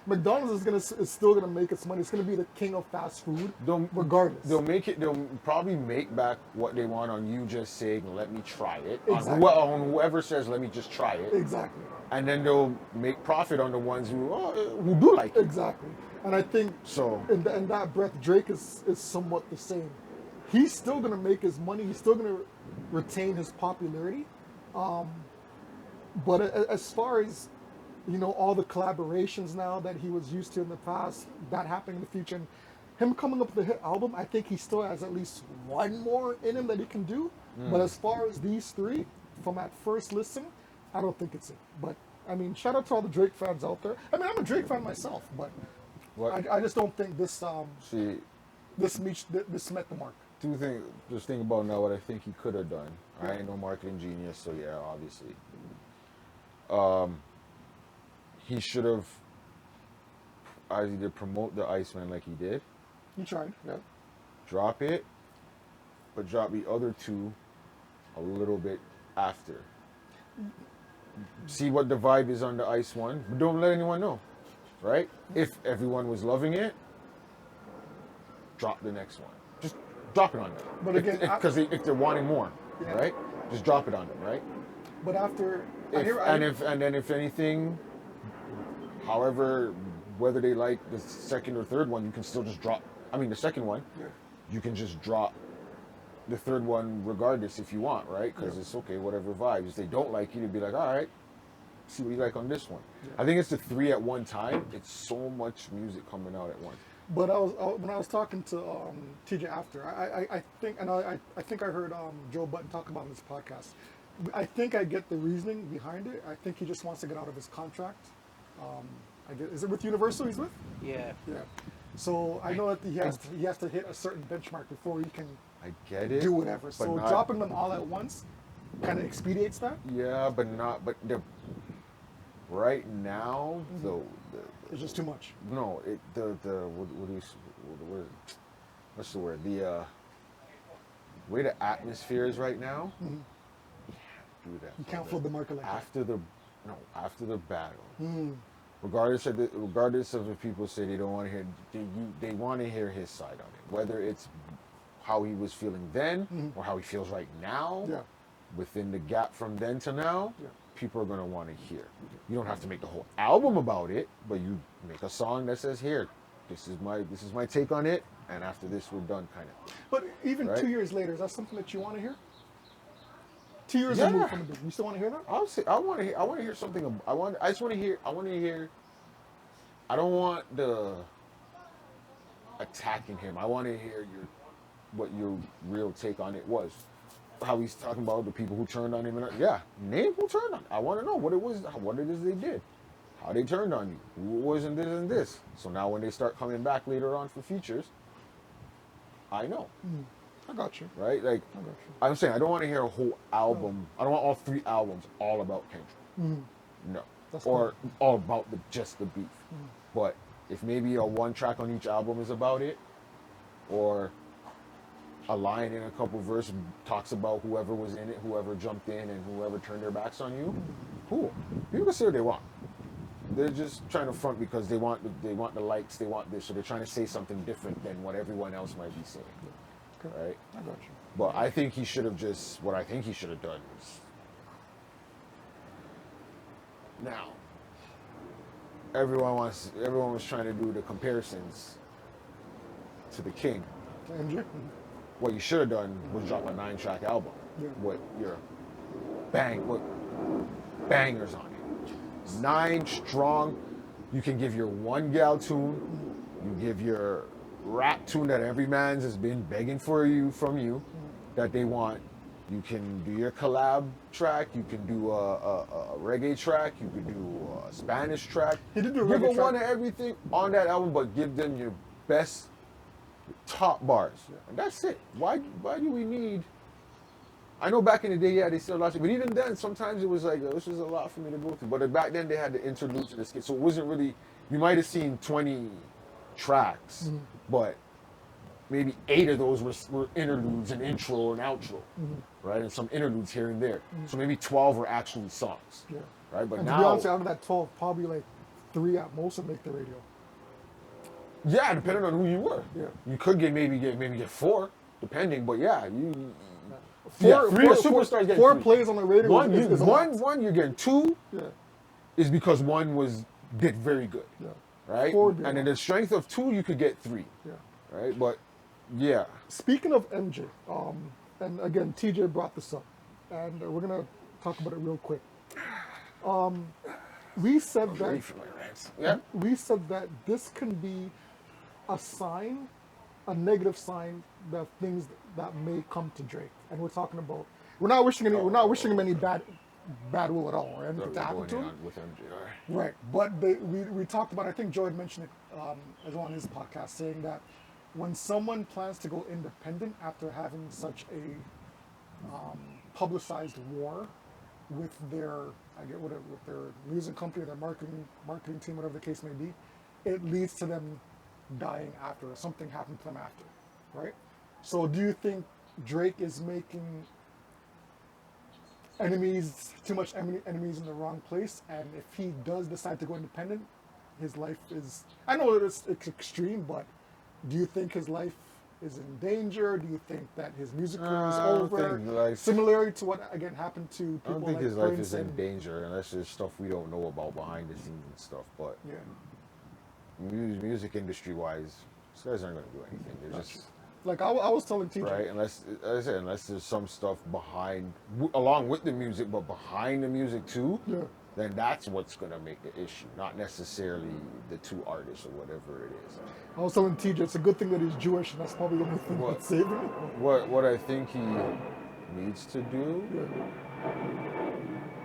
McDonald's is still gonna make its money. It's gonna be the king of fast food, regardless. They'll probably make back what they want on you just saying, "Let me try it." Exactly. On whoever says, "Let me just try it." Exactly. And then they'll make profit on the ones who do like it. Exactly. And I think So in that breath, Drake is somewhat the same. He's still gonna make his money. He's still gonna retain his popularity. But as far as, you know, all the collaborations now that he was used to in the past, that happening in the future, and him coming up with a hit album, I think he still has at least one more in him that he can do. But as far as these three, from at first listen, I don't think it's it. But I mean, shout out to all the Drake fans out there. I mean, I'm a Drake fan myself, but I just don't think this met the mark. Just think about now what I think he could have done. I ain't no marketing genius, so yeah, obviously. He should have either promote the Iceman like he did, You tried, yeah. drop it, but drop the other two a little bit after. See what the vibe is on the Ice one, but don't let anyone know, right? If everyone was loving it, drop the next one. Just drop it on them. But again, because if they're wanting more, right? Just drop it on them, right? But after, And then if anything, however, whether they like the second or third one, you can still just drop. I mean, the second one, you can just drop the third one regardless if you want, right? Because it's okay, whatever vibes. If they don't like you, to be like, all right, see what you like on this one. Yeah. I think it's the three at one time. It's so much music coming out at once. But when I was talking to TJ after, I think, and I think I heard Joe Button talk about it in this podcast. I think I get the reasoning behind it. I think he just wants to get out of his contract. Is it with Universal he's with? Yeah. Yeah. So I know that he has to hit a certain benchmark before he can I get it. do whatever. So not- dropping them all at once kind of expedites that. Yeah, but the right now the It's just too much. no it the what do you what's the word the way the atmosphere is right now. You can't do that. You can't flood the market like that. After the battle. Regardless of if people say they don't want to hear, they want to hear his side on it. Whether it's how he was feeling then or how he feels right now, Yeah. within the gap from then to now, Yeah. people are going to want to hear. You don't have to make the whole album about it, but you make a song that says, "Here, this is my take on it, and after this we're done," kind of. But even Right? 2 years later, is that something that you want to hear? 2 years Yeah. removed from the beat, you still want to hear that? I want to hear something. I just want to hear. I don't want the attacking him. I want to hear what your real take on it was. How he's talking about the people who turned on him. Name who turned on him. I want to know what it was, what it is they did, how they turned on you, who wasn't this and this. So now when they start coming back later on for features, I know. I got you. Right? Like, I got you. I'm saying I don't want to hear a whole album. I don't want all three albums all about Kendrick. No. That's or all about just the beef. But if maybe a one track on each album is about it, or a line in a couple verses talks about whoever was in it, whoever jumped in, and whoever turned their backs on you, cool. People can say what they want. They're just trying to front because they want the likes, they want this, so they're trying to say something different than what everyone else might be saying. Okay. Right? I got you. But I think he should have just, what I think he should have done is, now, everyone was trying to do the comparisons to the King. MJ? What you should have done was drop a 9-track album Yeah. with with bangers on it. 9 strong. You can give your one gal tune. You give your rap tune that every man's has been begging from you that they want. You can do your collab track. You can do a reggae track. You can do a Spanish track. He did do a Give reggae it one track. of everything on that album, but give them your best top bars. And that's it. Why do we need... I know back in the day, yeah, they still lost it. But even then, sometimes it was like, this was a lot for me to go through. But back then, they had the interludes and the skits. So it wasn't really... You might have seen 20 tracks, but maybe 8 of those were interludes, an intro and outro, right? And some interludes here and there. So maybe 12 were actually songs, Yeah. right? But And now... to be honest, out of that 12, probably like 3 at most would make the radio. Yeah, depending on who you were. Yeah. You could maybe get 4, depending. But yeah, you... Four, 3 four- superstars getting four 3. plays on the radio One, is a lot. one, you're getting 2 Yeah. is because one did very good, Yeah. right? 4 would be a And in lot. the strength of 2, you could get 3, Yeah. right? But yeah, Speaking of MJ, and again, TJ brought this up, and we're gonna talk about it real quick. We said ready that for my rants. Yeah, we said that this can be a sign, a negative sign, that things that may come to Drake, and we're talking about. We're not wishing him any bad will at all or anything to happen to him. with MJR. Right, but we talked about. I think Joe had mentioned it as well on his podcast, saying that when someone plans to go independent after having such a publicized war with their with their music company, their marketing team, whatever the case may be, it leads to them dying after, or something happened to them after, right? So do you think Drake is making too much enemies in the wrong place, and if he does decide to go independent, his life is, I know it's extreme, but do you think his life is in danger? Do you think that his music career is I don't over? think life- Similarly to what again happened to people I don't think like his life Prince is in and- danger unless there's stuff we don't know about behind the scenes and stuff. But Yeah, music industry wise, these guys aren't going to do anything. They're just Like I was telling TJ. Right, unless, as I said, unless there's some stuff behind, along with the music, but behind the music too, Yeah. then that's what's gonna make the issue, not necessarily the two artists or whatever it is. I was telling TJ, it's a good thing that he's Jewish, and that's probably the only thing What? that's saving him. What I think he needs to do, Yeah.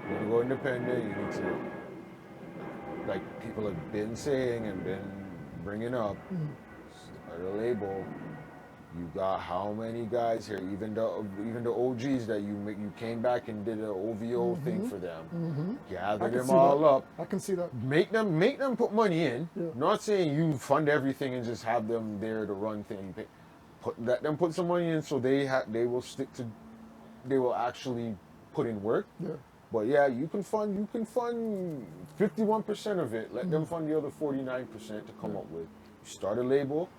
you need to go independent. You need to, like people have been saying and been bringing up, start a label. You got how many guys here? Even the OGs that you came back and did an OVO thing for them. Gather them all up. I can see that. Make them put money in. Yeah. Not saying you fund everything and just have them there to run things. Let them put some money in so they will actually put in work. Yeah. But yeah, you can fund 51% of it. Let them fund the other 49% to come up with. You start a label.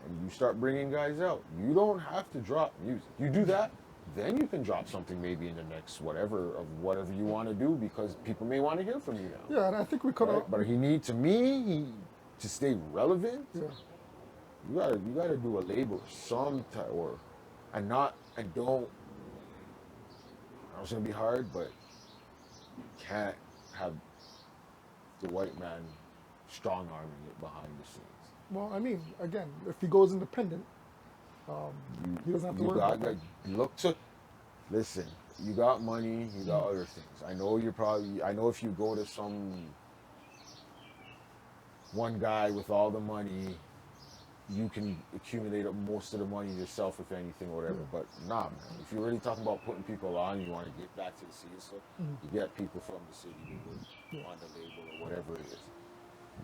And you start bringing guys out. You don't have to drop music. You do that, then you can drop something maybe in the next whatever you want to do, because people may want to hear from you now. Yeah, and I think we could have. Right? But to stay relevant. Yeah. You gotta do a label of some type, and don't. I know it's gonna be hard, but you can't have the white man strong arming it behind the scenes. Well, I mean, again, if he goes independent, he doesn't have to worry about that. Listen, you got money, you got other things. I know if you go to some one guy with all the money, you can accumulate up most of the money yourself, if anything, or whatever. But nah, man, if you're really talking about putting people on, you want to get back to the city, so you get people from the city who on the label or whatever it is.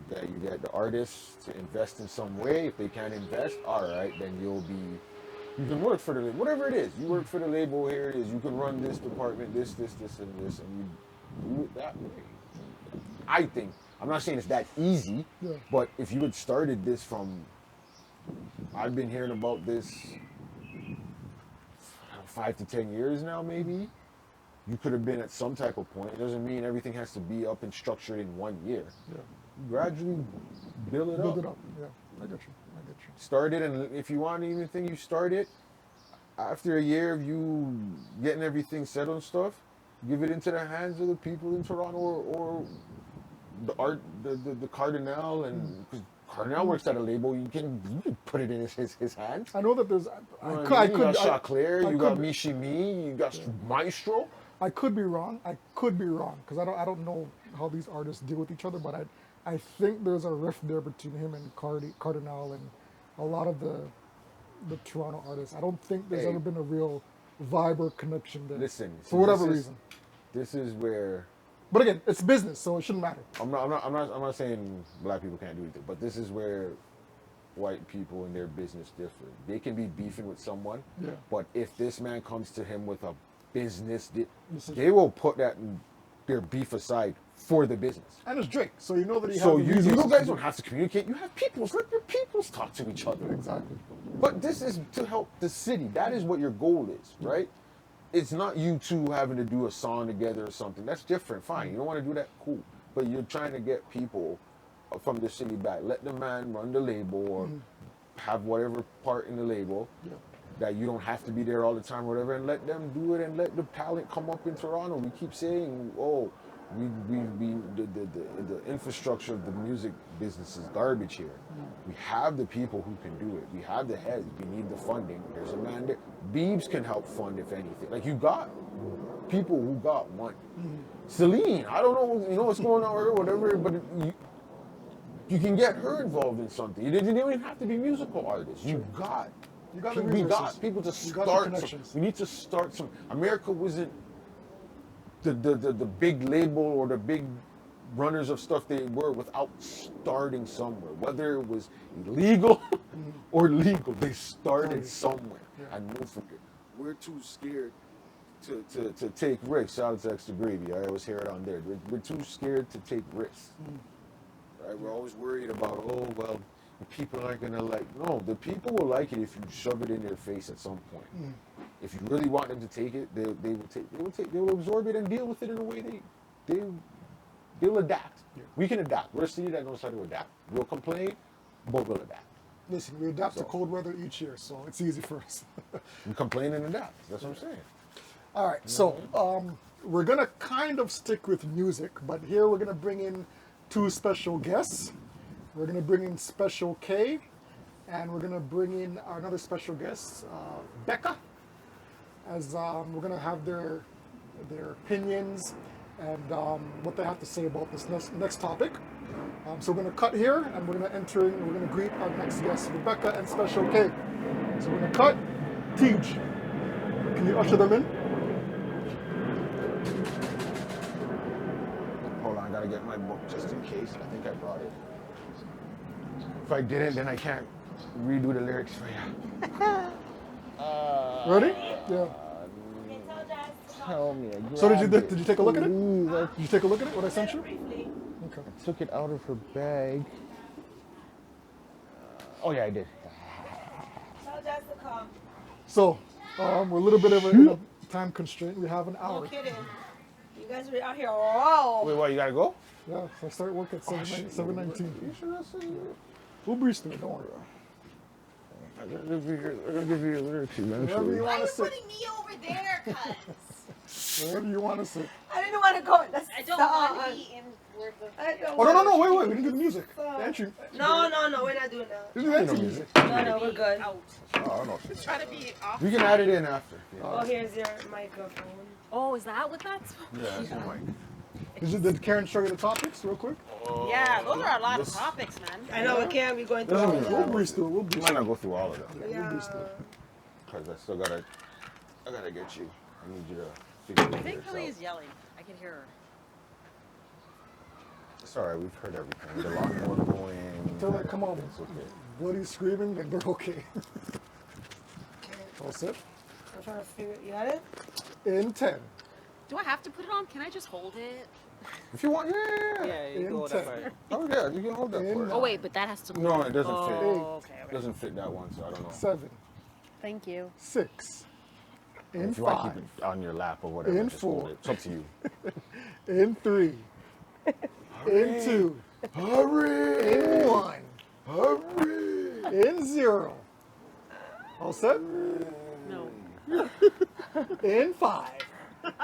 You get the artists to invest in some way. If they can't invest, all right, then you can work for the label, whatever it is. You work for the label, here it is. You can run this department, this, and this, and you do it that way. I think, I'm not saying it's that easy, but if you had started this from, I've been hearing about this 5 to 10 years now, maybe. You could have been at some type of point. It doesn't mean everything has to be up and structured in 1 year. Yeah. Gradually build it up. Yeah, I get you. Start it, and if you want anything, you start it. After a year of you getting everything settled and stuff, give it into the hands of the people in Toronto or the Cardinal, and because Cardinal works at a label, you can put it in his hands. I know that there's. You got Chaclair, you got Mishimi, you got Maestro. I could be wrong. Because I don't know how these artists deal with each other, but I think there's a rift there between him and Cardinal and a lot of the Toronto artists. I don't think there's ever been a real vibe or connection there. Listen, for whatever reason. This is where. But again, it's business, so it shouldn't matter. I'm not saying black people can't do anything, but this is where white people and their business differ. They can be beefing with someone, but if this man comes to him with a business, they will put their beef aside for the business. And it's Drake, so you know that he has. So you guys don't have to communicate. You have peoples. Let your peoples talk to each other. Exactly. But this is to help the city. That is what your goal is, right? It's not you two having to do a song together or something. That's different. Fine. You don't want to do that. Cool. But you're trying to get people from the city back. Let the man run the label or have whatever part in the label. That you don't have to be there all the time or whatever, and let them do it and let the talent come up in Toronto. We keep saying, the infrastructure of the music business is garbage here. We have the people who can do it. We have the heads. We need the funding. There's a man there. Biebs can help fund, if anything. Like, you got people who got money. Celine, I don't know, what's going on with her, whatever, but you can get her involved in something. You don't even have to be musical artists. We got people to start. We need to start some. America wasn't the big label or the big runners of stuff they were without starting somewhere. Whether it was illegal or legal, they started somewhere. And move from there. We're too scared to take risks. Shout out to Extra Gravy. I always hear it on there. We're too scared to take risks. Right? We're always worried about, the people aren't gonna like. No, the people will like it if you shove it in their face at some point. If you really want them to take it, they will absorb it and deal with it in a way they'll adapt. We can adapt. We're a city that knows how to adapt. We'll complain, but we'll adapt. Listen, we adapt to cold weather each year, so it's easy for us. We complain and adapt. That's what I'm saying. All right, so we're gonna kind of stick with music, but here we're gonna bring in two special guests. We're gonna bring in Special K, and we're gonna bring in another special guest, Becca, as we're gonna have their opinions and what they have to say about this next topic. So we're gonna cut here, and we're gonna enter in. We're gonna greet our next guests, Rebecca and Special K. So we're gonna cut. Tej, can you usher them in? Hold on, I gotta get my book just in case. I think I brought it. If I didn't, then I can't redo the lyrics for you. Ready? Yeah. Tell me. So did you take a look at it? Did you take a look at it? What I sent you? Okay. I took it out of her bag. Oh yeah, I did. Tell Jessica. So we're a little bit of a time constraint. We have an No hour. kidding. You guys were out here. Wow. Wait, what? You gotta go? Yeah. So I start work at 7:19. You should have said We'll breeze through it. Don't worry. I'm gonna give you a lyrics, man. Wherever you Why want are to you sit. putting me over there, cuz? Wherever you want to sit. I didn't want to go. That's I don't want to be in where the. I don't Oh no wanna- wait! We didn't do the music. The entry. No, we're not doing that. We didn't do entry music. No, we're good. Out. Oh, no. Try to be off. We can add it in after. Oh, here's your microphone. Oh, is that what that's? Yeah, that's the mic. Did Karen show you the topics real quick? Yeah, those are a lot of topics, man. I know we can't be going through all of We'll that. breeze through it. We'll You breeze might through not go through all of them. it. We'll breeze through it. Because I gotta get you. I need you to figure I it think Kelly out. is yelling. I can hear her. It's alright, we've heard everything. The lawnmower going. Tell her, come on. It's okay. Bloody screaming, and they're okay. All set? I'm trying to figure. You got it? In 10. Do I have to put it on? Can I just hold it? If you want, yeah. Yeah, you In can hold 10. that part. Oh yeah, you can hold that In for it. Oh wait, but that has to. No, it doesn't fit. Oh, okay, It okay. doesn't fit that one, so I don't know. 7. Thank you. 6. In If you want to 5. keep it on your lap or whatever, In just hold 4. it. It's up to you. In 3. In 2. Hurry! In 1. Hurry! In 0. All set? No. In 5.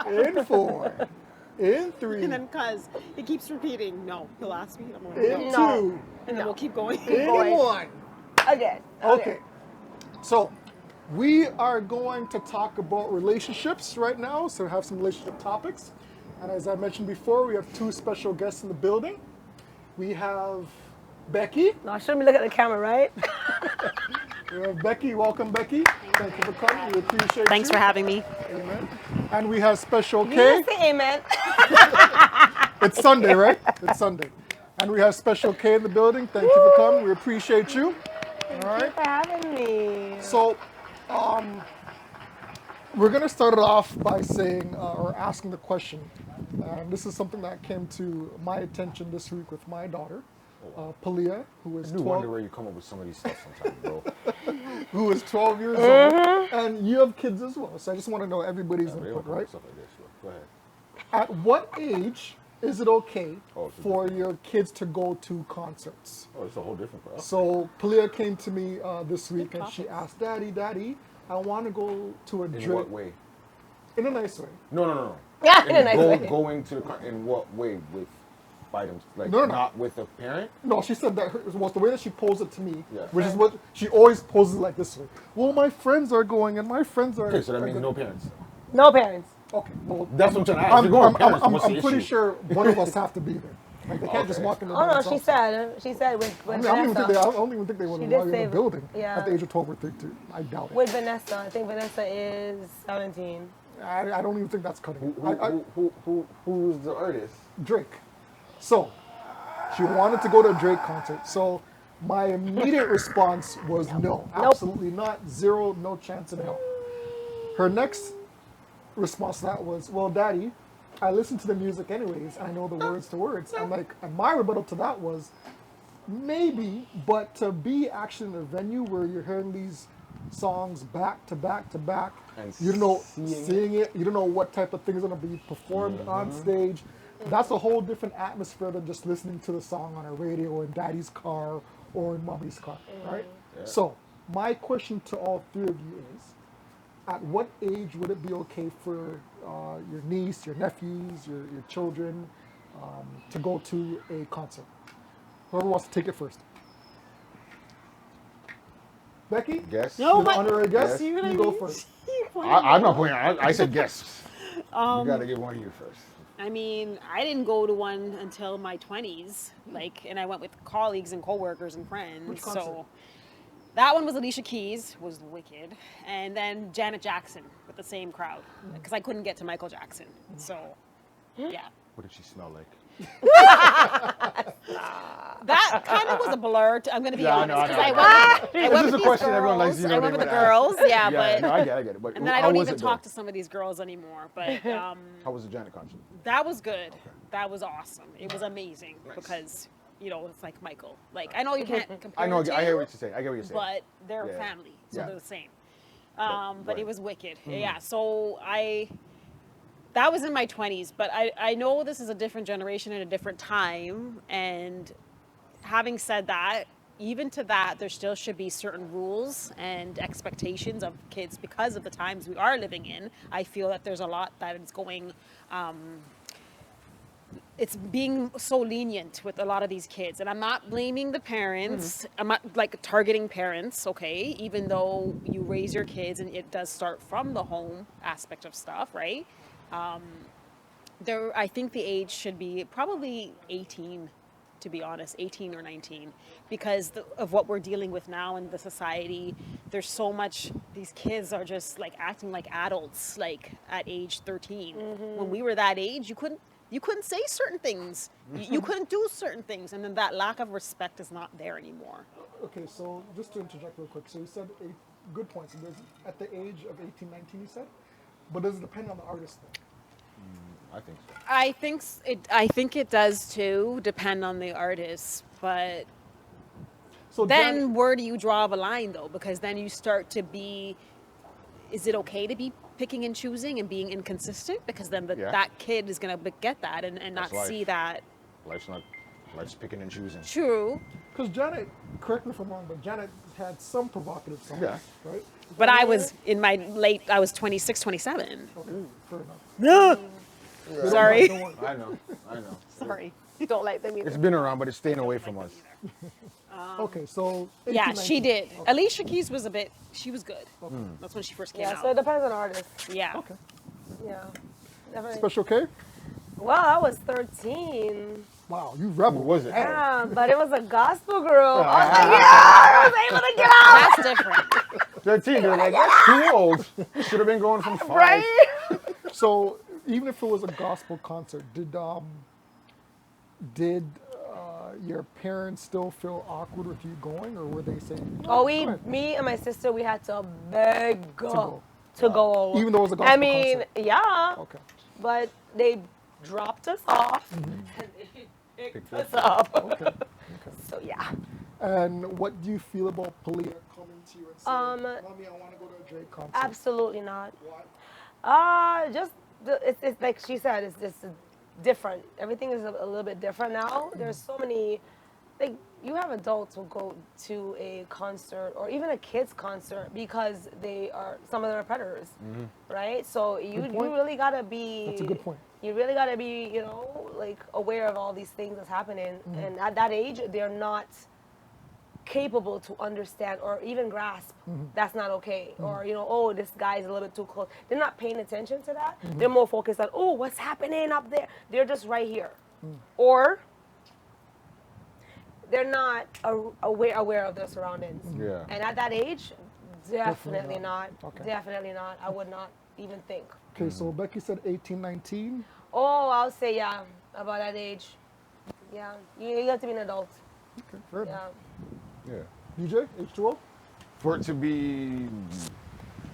In 4. In 3. And then cuz he keeps repeating, no, he'll ask me. I'm like, In no. 2. And then we'll keep going. In 1. Again. Okay. So we are going to talk about relationships right now. So we have some relationship topics. And as I mentioned before, we have two special guests in the building. We have Becky. No, shouldn't be looking at the camera, right? We have Becky. Welcome, Becky. Thank you for coming. We appreciate Thanks you. for having me. Amen. And we have Special You K. just say amen. It's Sunday, right? It's Sunday. And we have Special K in the building. Thank you for coming. We appreciate you. All right. Thank you for having me. So, we're going to start it off by saying or asking the question. And this is something that came to my attention this week with my daughter, Palia, who is I do wonder 12, where you come up with some of these stuff sometimes, bro. who is 12 years old. And you have kids as well. So I just want to know everybody's They don't input, come up right? with stuff like this, bro. Go ahead. At what age is it okay Oh, it's a for your kids to go to concerts? Oh, it's a whole different problem. So Palia came to me this week and she asked, Daddy, I want to go to a In Drake. what way? In a nice way. No. Yeah, in a nice way. Going to the in what way? With by them, like No. not with a parent? No, she said that was the way that she posed it to me, Yeah. which is what she always poses it like this way. Well, my friends are going and my friends are. Okay, so that are means good." no parents. No parents. Okay, well, That's what I'm trying to ask. If you're going with parents, what's the I'm pretty issue? sure one of us have to be there. Like they can't just Okay. walk in the Oh no, door. she said with I don't even think Vanessa. I don't even think they would She allow did you in say- the building yeah. at the age of 12 or 13. I doubt it. With Vanessa. I think Vanessa is 17. I don't even think that's cutting it. Who's the artist? Drake. So, she wanted to go to a Drake concert. So, my immediate response was no, absolutely not, zero, no chance in hell. Her next response to that was, well, Daddy, I listen to the music anyways, and I know the words to words. I'm like, and my rebuttal to that was, maybe, but to be actually in a venue where you're hearing these songs back to back to back, And you don't know seeing it, you don't know what type of things are going to be performed on stage. That's a whole different atmosphere than just listening to the song on a radio or in Daddy's car or in Mommy's car, right? So, my question to all three of you is, at what age would it be okay for your niece, your nephews, your children to go to a concert? Whoever wants to take it first. Becky? Guess. No, You're the but honorary guest. see what You I go mean? first. I'm not pointing out. I said guess. You gotta give one of you first. I mean, I didn't go to one until my 20s, and I went with colleagues and coworkers and friends. Which concert? So that one was Alicia Keys, was wicked, and then Janet Jackson with the same crowd because I couldn't get to Michael Jackson. So, yeah. What did she smell like? That kind of was a blur. I'm going to be Yeah, I honest. know, I 'Cause know. I went This is with a these question girls. everyone likes, you know, I they went with the would ask. girls, yeah, but no, I get it. But and then I how don't was even it, though? talk to some of these girls anymore. But How was the Janet concert? that was good. That was awesome. It was amazing because it's like Michael. Like I know you can't compare. I know. the I hear two, what you're saying. I get what you're saying. but they're Yeah. family, so Yeah. they're the same. Right. But it was wicked. Yeah. So that was in my 20s, but I know this is a different generation and a different time. And having said that, even to that, there still should be certain rules and expectations of kids because of the times we are living in. I feel that there's a lot that is going. It's being so lenient with a lot of these kids, and I'm not blaming the parents. I'm not targeting parents, okay? Even though you raise your kids, and it does start from the home aspect of stuff, right? I think the age should be probably 18, to be honest, 18 or 19, because of what we're dealing with now in the society. There's so much. These kids are just acting like adults, at age 13. When we were that age, you couldn't say certain things. You couldn't do certain things. And then that lack of respect is not there anymore. Okay, so just to interject real quick. So you said good points. So at the age of 18, 19, you said? But does it depend on the artist though? I think so. I think it does too, depend on the artist. But So then where do you draw the line though? Because then you start to be, is it okay to be picking and choosing and being inconsistent? Because then that kid is going to get that and not That's see life. that. Life's picking and choosing. True. Because Janet, correct me if I'm wrong, but Janet had some provocative songs, Yeah. right? But I was I was 26, 27. Okay, fair enough. No. Sorry. Don't worry. I know. Sorry. Don't like them either. It's been around, but it's staying away from us. Okay, so 18, Yeah, 19. she did. Okay. Alicia Keys was she was good. That's when she first came Yeah, out. so it depends on artist. Yeah. Okay. Yeah. Definitely. Special K? Well, I was 13. Wow, you rebel. What was it? Yeah, but it was a gospel group. I was like, yeah, I was able to get out. That's different. 13. They're like, that's too old. Should have been going from 5. Right? So even if it was a gospel concert, did your parents still feel awkward with you going, or were they saying? Oh, go ahead"? me and my sister, we had to beg go. to go. Even though it was a gospel I mean, concert. yeah, Okay. but they dropped us off and they picked us up. Okay. So yeah. And what do you feel about Palia coming to you and saying, "Mommy, I want to go to a Drake concert"? Absolutely not. Why? It's like she said, it's just different. Everything is a little bit different now. There's so many, you have adults who go to a concert or even a kids concert because some of them are predators, right? So you really gotta be. That's a good point. You really gotta be, aware of all these things that's happening. And at that age, they're not capable to understand or even grasp that's not okay, or oh, this guy's a little bit too close. They're not paying attention to that. They're more focused on, oh, what's happening up there. They're just right here, or they're not aware of their surroundings. Yeah. And at that age, definitely not. Okay. Definitely not. I would not even think. Okay, so Becky said 18, 19. Oh, I'll say yeah, about that age. Yeah, you have to be an adult. Okay, fair enough. Yeah. Yeah. DJ, H2O? For it to be,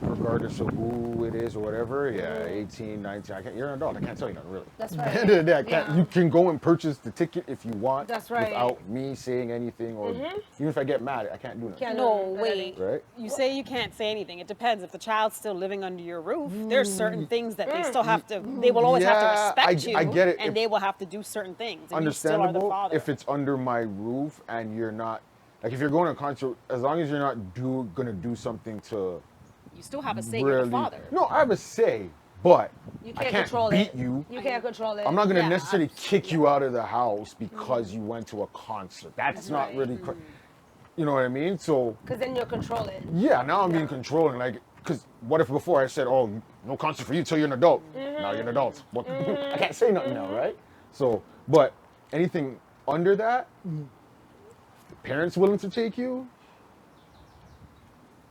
regardless of who it is or whatever, 18, 19, you're an adult. I can't tell you nothing, really. That's At the end of the day, I can't. Yeah. You can go and purchase the ticket if you want. That's right. Without me saying anything, or even if I get mad, I can't do nothing. Can't No, do wait. Right? You say you can't say anything. It depends. If the child's still living under your roof, there's certain things that they still have to, they will always have to Yeah, respect you. I get it. And If- they will have to do certain things. And you still are the Understandable father. if it's under my roof and you're not Like if you're going to a concert, as long as you're not gonna do something to You still have a say. really. You're the father. No, I have a say, but You I can't can't control beat it. you. You can't control it. I'm not gonna Yeah, necessarily kick you out of the house because you went to a concert. That's not Right. really, you know what I mean? So Because then you're controlling. yeah, now I'm being controlling. Like, because what if before I said, oh, no concert for you till you're an adult. Now you're an adult. What? I can't say nothing now, right? So, but anything under that, the parents willing to take you.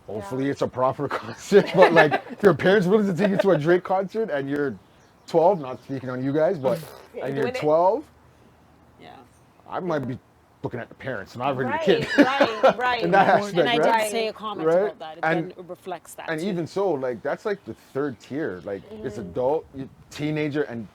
Hopefully it's a proper concert. But like, if your parents willing to take you to a Drake concert and you're 12, not speaking on you guys, but and you're doing it. 12, Yeah. I might be looking at the parents, not really the Right, kid. right. In that aspect, And I right? did say a comment Right? about that. It And- then reflects that. And too. even so, like that's like the third tier. Like it's adult, teenager, and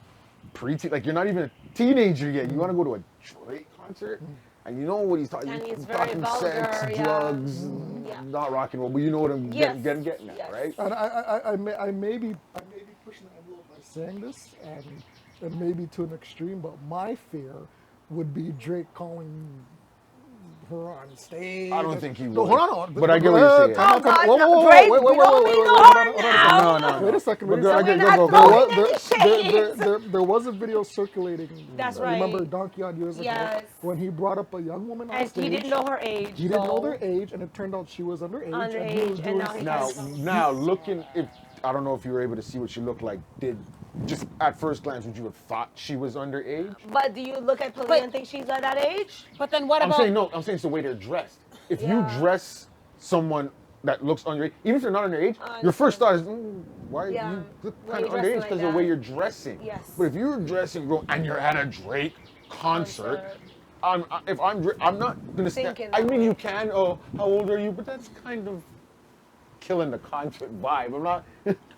preteen. Like you're not even a teenager yet. You want to go to a Drake concert, and you know what he's talking. And He's it's very talking vulgar, sex, yeah. drugs, Yeah. not rock and roll. But you know what I'm Yes. getting at, Yes. right? And I may be pushing the envelope by saying this, and maybe to an extreme, but my fear would be Drake calling her on stage. I don't think he No, would. hold on. But I get what you're saying. Oh, God, Whoa, no, whoa, whoa, Drake, wait, we wait, don't wait, need wait, no wait, her hold on, now. No. Wait a second. But Wait a go- I second. get- We're go, not go, go. throwing There was a video circulating. That's I remember right. donkey odd years Yes. ago when he brought up a young woman on And stage. he didn't know her age. He didn't know so- their age, and it turned out she was underage. And he was Underage, and doing now he Now, has- now looking, if I don't know if you were able to see what she looked like. Did just at first glance would you have thought she was underage? But do you look at Polly But- and think she's at that age? But then what I'm about? saying no. I'm saying it's the way they're dressed. If you Yeah. dress someone that looks underage, even if they're not underage, your first thought is, why Yeah. you look Why kind you of underage dressing because like of the way that? you're dressing. Yes. But if you're dressing girl and you're at a Drake concert, Concert. I'm not gonna stand. Thinking I that mean, way. you can. Oh, how old are you? But that's kind of killing the concert vibe. I'm not.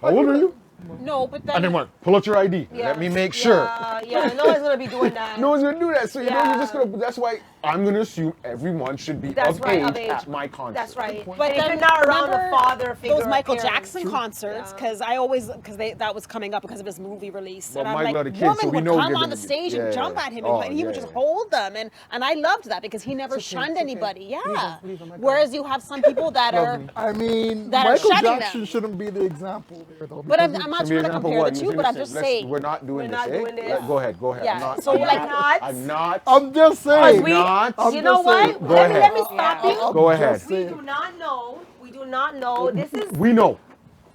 How old are you? No, but then. And then what? Pull out your ID. Let me make sure. Yeah, no one's gonna be doing that. No one's gonna do that. So you know, you're just Yeah. gonna. That's why I'm gonna assume everyone should be That's of, right, age of age. at my concert. That's right. But But if then you're not around the remember father figure, those Michael parents. Jackson concerts, Yeah. because that was coming up because of his movie release, Well, and I'm Mike like, let a kid, woman so we would know come you're on gonna the be- stage and yeah. jump at him, Oh, and he would yeah, just yeah. hold them, and I loved that because he never It's okay, shunned it's okay. anybody. Yeah. Please don't believe him, I got Whereas you have some people that are. I mean, That are Michael shutting Jackson them. shouldn't be the example there, though. But I'm because not Give me trying an to example compare what? the You two, but I'm finished just it. saying. We're not doing We're not this. doing this. Go ahead. Yeah, I'm not. so I'm like- not. I'm not. I'm just saying. We- not. I'm You know just what? saying. Go Let ahead. me stop you. I'm Go just ahead. We saying. do not know. We do not know. This is We know.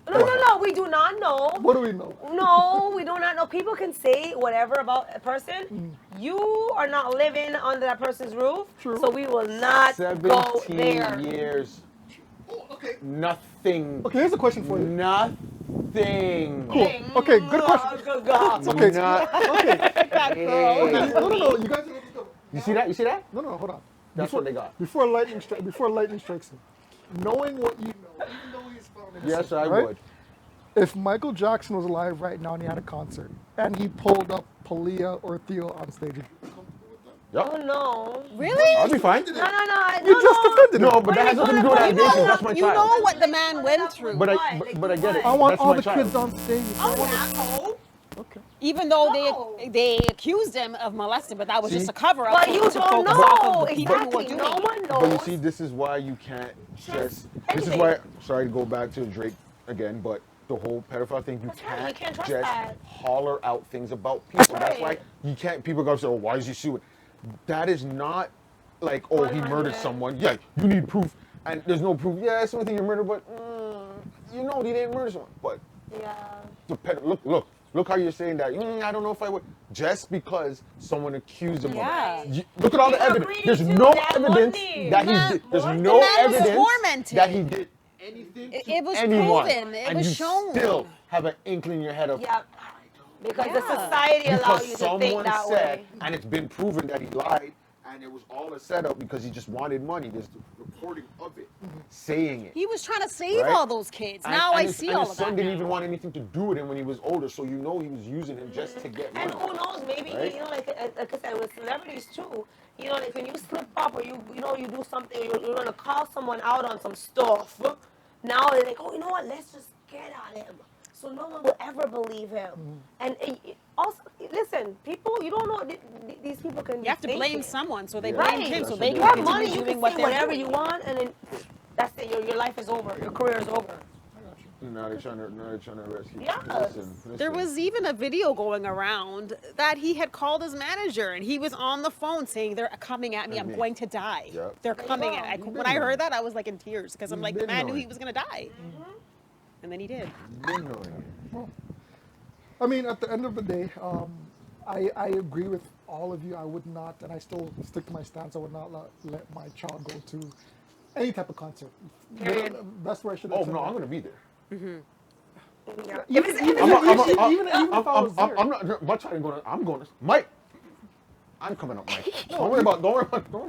no. We do not know. What do we know? No, we do not know. People can say whatever about a person. You are not living under that person's roof, True. so we will not go 17 there. years. Oh, okay. Nothing. Okay, here's a question for you. Nothing. Cool. Okay, good question. Good God. Okay. Not, Okay, no. You guys. you see that? You see that? No, hold on. That's what they got. Before lightning strikes him, knowing what you know, even though he's found innocent, Yes, I right? would. If Michael Jackson was alive right now and he had a concert and he pulled up Palia or Theo on stage, would you be comfortable with that? Oh Yep. no. Really? I'll be fine. No. You just defended him. No, but that has nothing to do with allegations. That's my You child. know what the man went through. But I get it. I want That's all my the child. kids on stage. Okay. Even though No. they accused him of molesting, but that was See? just a cover up. But to you focus don't off know. of the people who were Exactly. doing No it. one knows. But you see, this is why you can't just. This is anything. why. Sorry to go back to Drake again, but the whole pedophile thing, you That's right, you can't trust just that. holler out things about people. That's why right. you can't. People go say, "Oh, why is he suing?" That is not like, "Oh, he murdered 100. someone." Yeah, you need proof, and there's no proof. Yeah, it's something you murdered, but you know he didn't murder someone. But Yeah. Look how you're saying that. I don't know if I would. Just because someone accused him Yeah. of it. Look at all the You're evidence. reading There's too no damn evidence money. that he Man, did. There's the no man was evidence tormented. that he did anything to It was anyone. proven. It and was you shown. still have an inkling in your head of Yeah. Because the Yeah. society allows because you to think someone that said, way. and it's been proven that he lied, and it was all a setup because he just wanted money. There's the recording of it, saying it. He was trying to save Right? all those kids. And- Now and I his- see and all his of son that. didn't now. even want anything to do with him when he was older, so you know he was using him just to get And money. who knows, maybe, Right? like I said, with celebrities too, like when you slip up or you do something, you're going to call someone out on some stuff. Now they're like, oh, you know what, let's just get at him. So no one will ever believe him. And also, listen, again, people, you don't know, these people can You have to be blame faking. someone, so they Yeah. blamed him, so That's they what You can have they money, continue you doing can what say they're whatever doing. you want, and then that's it. Your life is over. Your career is over. Now they're trying to rescue. Yes. Listen. There was even a video going around that he had called his manager, and he was on the phone saying, "They're coming at me. I'm going to die. Yep. They're coming go. at." You've When been I heard knowing. that, I was like in tears because I'm You've like, the been man knew knowing. he was gonna die, and then he did. Been knowing it. I mean, at the end of the day, I agree with all of you. I would not, and I still stick to my stance. I would not let my child go to any type of concert. Period. That's where I should. Oh no, I'm gonna be there. Yeah. Even If if I was there. I'm not. My child ain't going. I'm going to Mike. I'm coming up, Mike. Don't worry about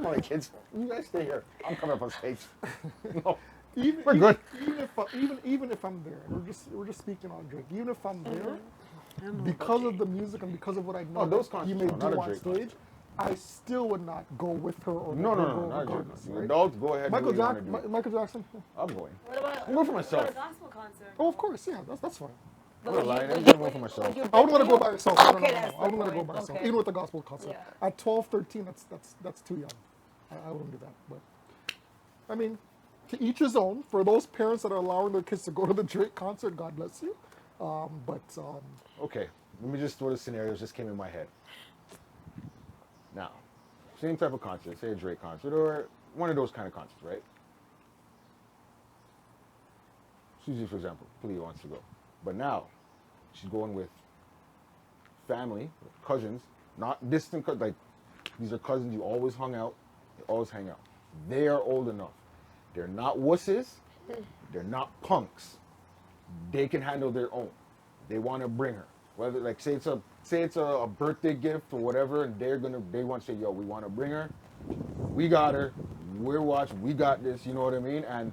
my kids. You guys stay here. I'm coming up on stage. No, we're good. Even if I'm there, we're just speaking on Drake. Even if I'm there, because of the music and because of what I know those that he concerts, may no, not do a on Drake stage, concert. I still would not go with her or No, let her no, go not regardless, Drake. right? Adults, go ahead. Michael, do what you wanna do. Michael Jackson. I'm going. What about, I'm going for myself. what about a gospel concert? Oh, of course, yeah, that's fine. I'm not lying. I'm going for myself. I wouldn't let her go by herself. No, no, Okay, no, no, that's I wouldn't the let her go point. by herself. Okay. Even with the gospel concert. Yeah. At 12, 13, that's too young. I wouldn't do that. But I mean, to each his own. For those parents that are allowing their kids to go to the Drake concert, God bless you. Okay, let me just throw the scenarios just came in my head. Now, same type of concert, say a Drake concert or one of those kind of concerts, right? Susie, for example, Cleo wants to go. But now, she's going with family, cousins, not distant cousins. Like, these are cousins you always hung out, you always hang out. They are old enough. They're not wusses. They're not punks. They can handle their own. They want to bring her. Whether, like, say it's a birthday gift or whatever, and they want to say, yo, we want to bring her. We got her. We're watching. We got this. You know what I mean? And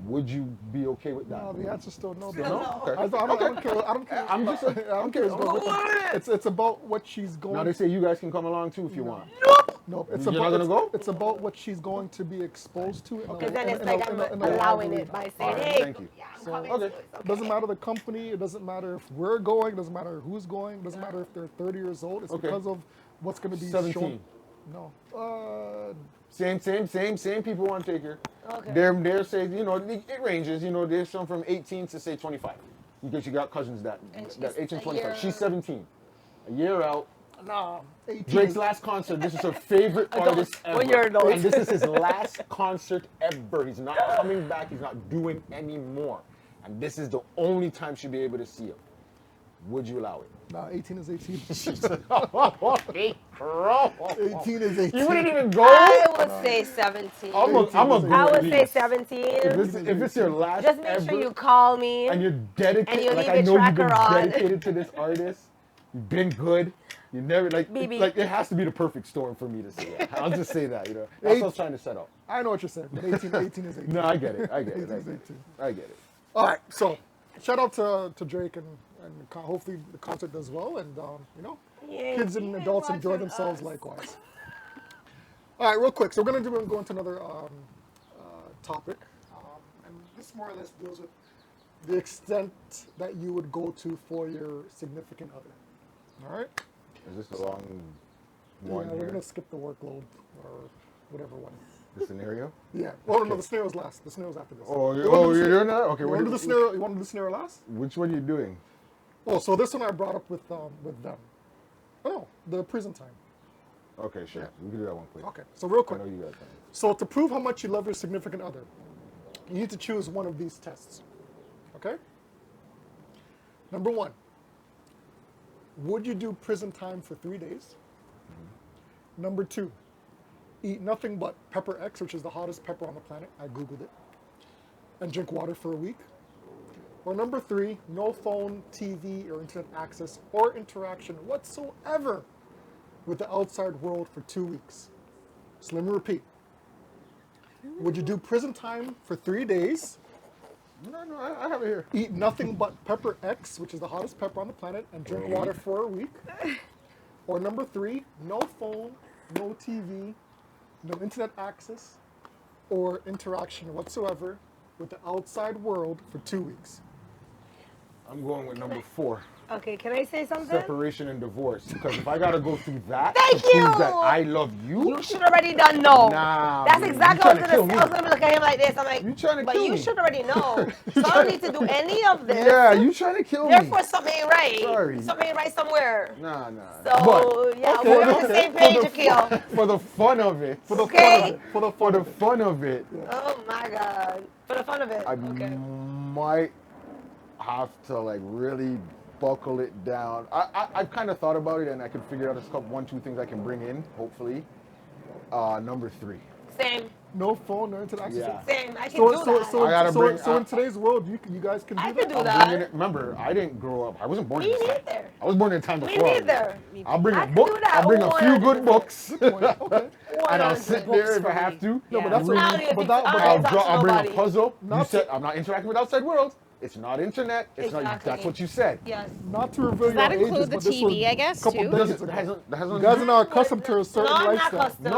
would you be okay with that? No, the answer's still no. No? Okay. I don't care. I don't care. I'm just. I don't care. It's about what she's going. Now they say you guys can come along too if you want. No, it's You're about not gonna go? It's about what she's going to be exposed to. Because then it's like I'm allowing it by saying, Alright, hey, thank you. yeah, I'm So, coming. okay. So it's It doesn't matter the company. It doesn't matter if we're going. It doesn't matter who's going. It doesn't matter if they're 30 years old. It's Okay. because of what's going to be 17. shown. No. Same people want to take her. Okay. They're saying, you know, it ranges. You know, there's some from 18 to say 25. Because you got cousins that she's 18, a 25. year- She's 17. A year out. Nah. 18. Drake's last concert. This is her favorite artist ever. When you're adult. And this is his last concert ever. He's not coming back. He's not doing any more. And this is the only time she'll be able to see him. Would you allow it? Nah, 18 is 18. Hey, bro. 18 is 18. You wouldn't even go? I would say 17. I'm a go I at would say least. 17. If it's your last Just make ever, sure you call me. and you're dedicated, and you like leave I your know you've been tracker on. dedicated to this artist. You've been good. You never BB. like it has to be the perfect storm for me to say that. I'll just say that, you know. That's what I was trying to set up. I know what you're saying, but 18 is 18. No, I get it. 18 is 18. I get it. All right, so shout out to Drake and hopefully the concert does well, and you know, Yeah, kids and you adults ain't enjoy watching themselves us. likewise. All right, real quick. So we're gonna go into another topic, and this more or less deals with the extent that you would go to for your significant other. All right. Is this the long Yeah, one we're here? gonna skip the workload or whatever one. The scenario? Yeah. Oh no, the snare's last. The snare's after this. Oh, You you're wanna do the doing that? Okay. You what want to do do- the snare? You want to do the snare last? Which one are you doing? Oh, so this one I brought up with them. Oh no, the prison time. Okay, sure. We can do that one quick. Okay, so real I quick. know you got time. So to prove how much you love your significant other, you need to choose one of these tests. Okay? Number one, would you do prison time for 3 days? Number two, eat nothing but pepper X, which is the hottest pepper on the planet. I Googled it. And drink water for a week. Or number three, no phone, TV, or internet access or interaction whatsoever with the outside world for 2 weeks. So let me repeat. Would you do prison time for 3 days, No, I have it here. eat nothing but pepper X, which is the hottest pepper on the planet, and drink water for a week? Or number three, no phone, no TV, no internet access or interaction whatsoever with the outside world for 2 weeks? I'm going with number 4. Okay, can I say something? separation and divorce. Because if I gotta go through that Thank to prove you. that I love you, You should already done know. Nah, That's baby, exactly you what I was tryna kill gonna say. me. I was gonna look at him like this. I'm like, You tryna but kill you me. should already know. So I don't need to do any of this. yeah, you trying to kill me. Therefore, something ain't right. Sorry. Something ain't right somewhere. Nah. So But yeah, okay, we're on the okay. same page, Akil. for the fun of it, For the Okay. fun of it. fun of it, Oh my God. For the fun of it. I Okay. might have to like really buckle it down. I've kind of thought about it, and I could figure out a couple, 1, 2 things I can bring in. Hopefully, number 3. Same. No phone, no internet access. Yeah. Same. I can do that. I gotta bring- So in today's world, you guys can do I that. can do I'm that. bringing it. Remember, I didn't grow up. I wasn't born Me in this time. neither. I was born in a time Me before. neither. I'll bring I a can book. do that I'll bring a few good 100%. books, Okay. and I'll sit there if I have to. No, but Yeah. that's I don't what. even think But that, I but don't that, talk to I'll bring a nobody. puzzle. You Not said to- I'm not interacting with outside world. It's not internet. It's not. Exactly. That's what you said. Yes. not to reveal Does that your include ages, the but this was TV, I guess, a couple too? days That ago. hasn't. That hasn't. You guys are now accustomed to a certain No, I'm not lifestyle. custom. No.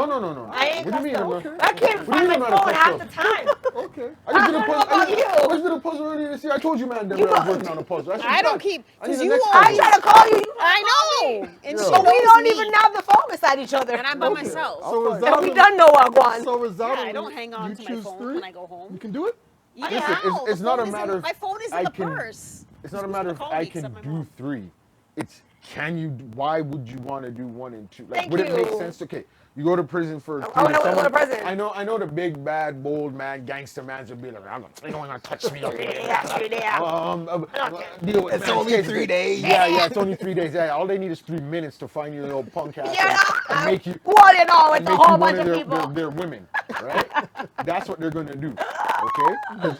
I ain't What do you mean? custom. I'm not- I can't What do you find mean my I'm not phone half the custom? time. Okay. I just I did a don't know puzzle. about you. I just did a puzzle earlier this year. I told you, man, that You I was got- working on a puzzle. I don't keep I need because the you next all. I try to call you. You I call me. know, and Yeah. she But we knows don't me, even have the phone beside each other. and I'm by Okay. myself. So is And that we done know our one. So is that Yeah, I don't hang on you to my choose phone 3? when I go home. You can do it. Yeah, Listen, how? it's The not phone a is in- matter of my phone is I in the can- purse. It's not a Who's matter gonna of call I me can except my do mom? 3. It's can you? Why would you want to do 1 and 2? Like, Thank would it make you. sense? Okay, you go to prison for. I wanna stealing go to someone- prison. I know the big bad bold man gangster man's would be like, you don't want to touch me. Deal with It's man's only kids. 3 days. Yeah, it's only 3 days. Yeah, all they need is 3 minutes to find your little punk ass Yeah. and make you. What and all with And a make whole you one bunch of of their, people. their women, right? That's what they're gonna do, okay? 'Cause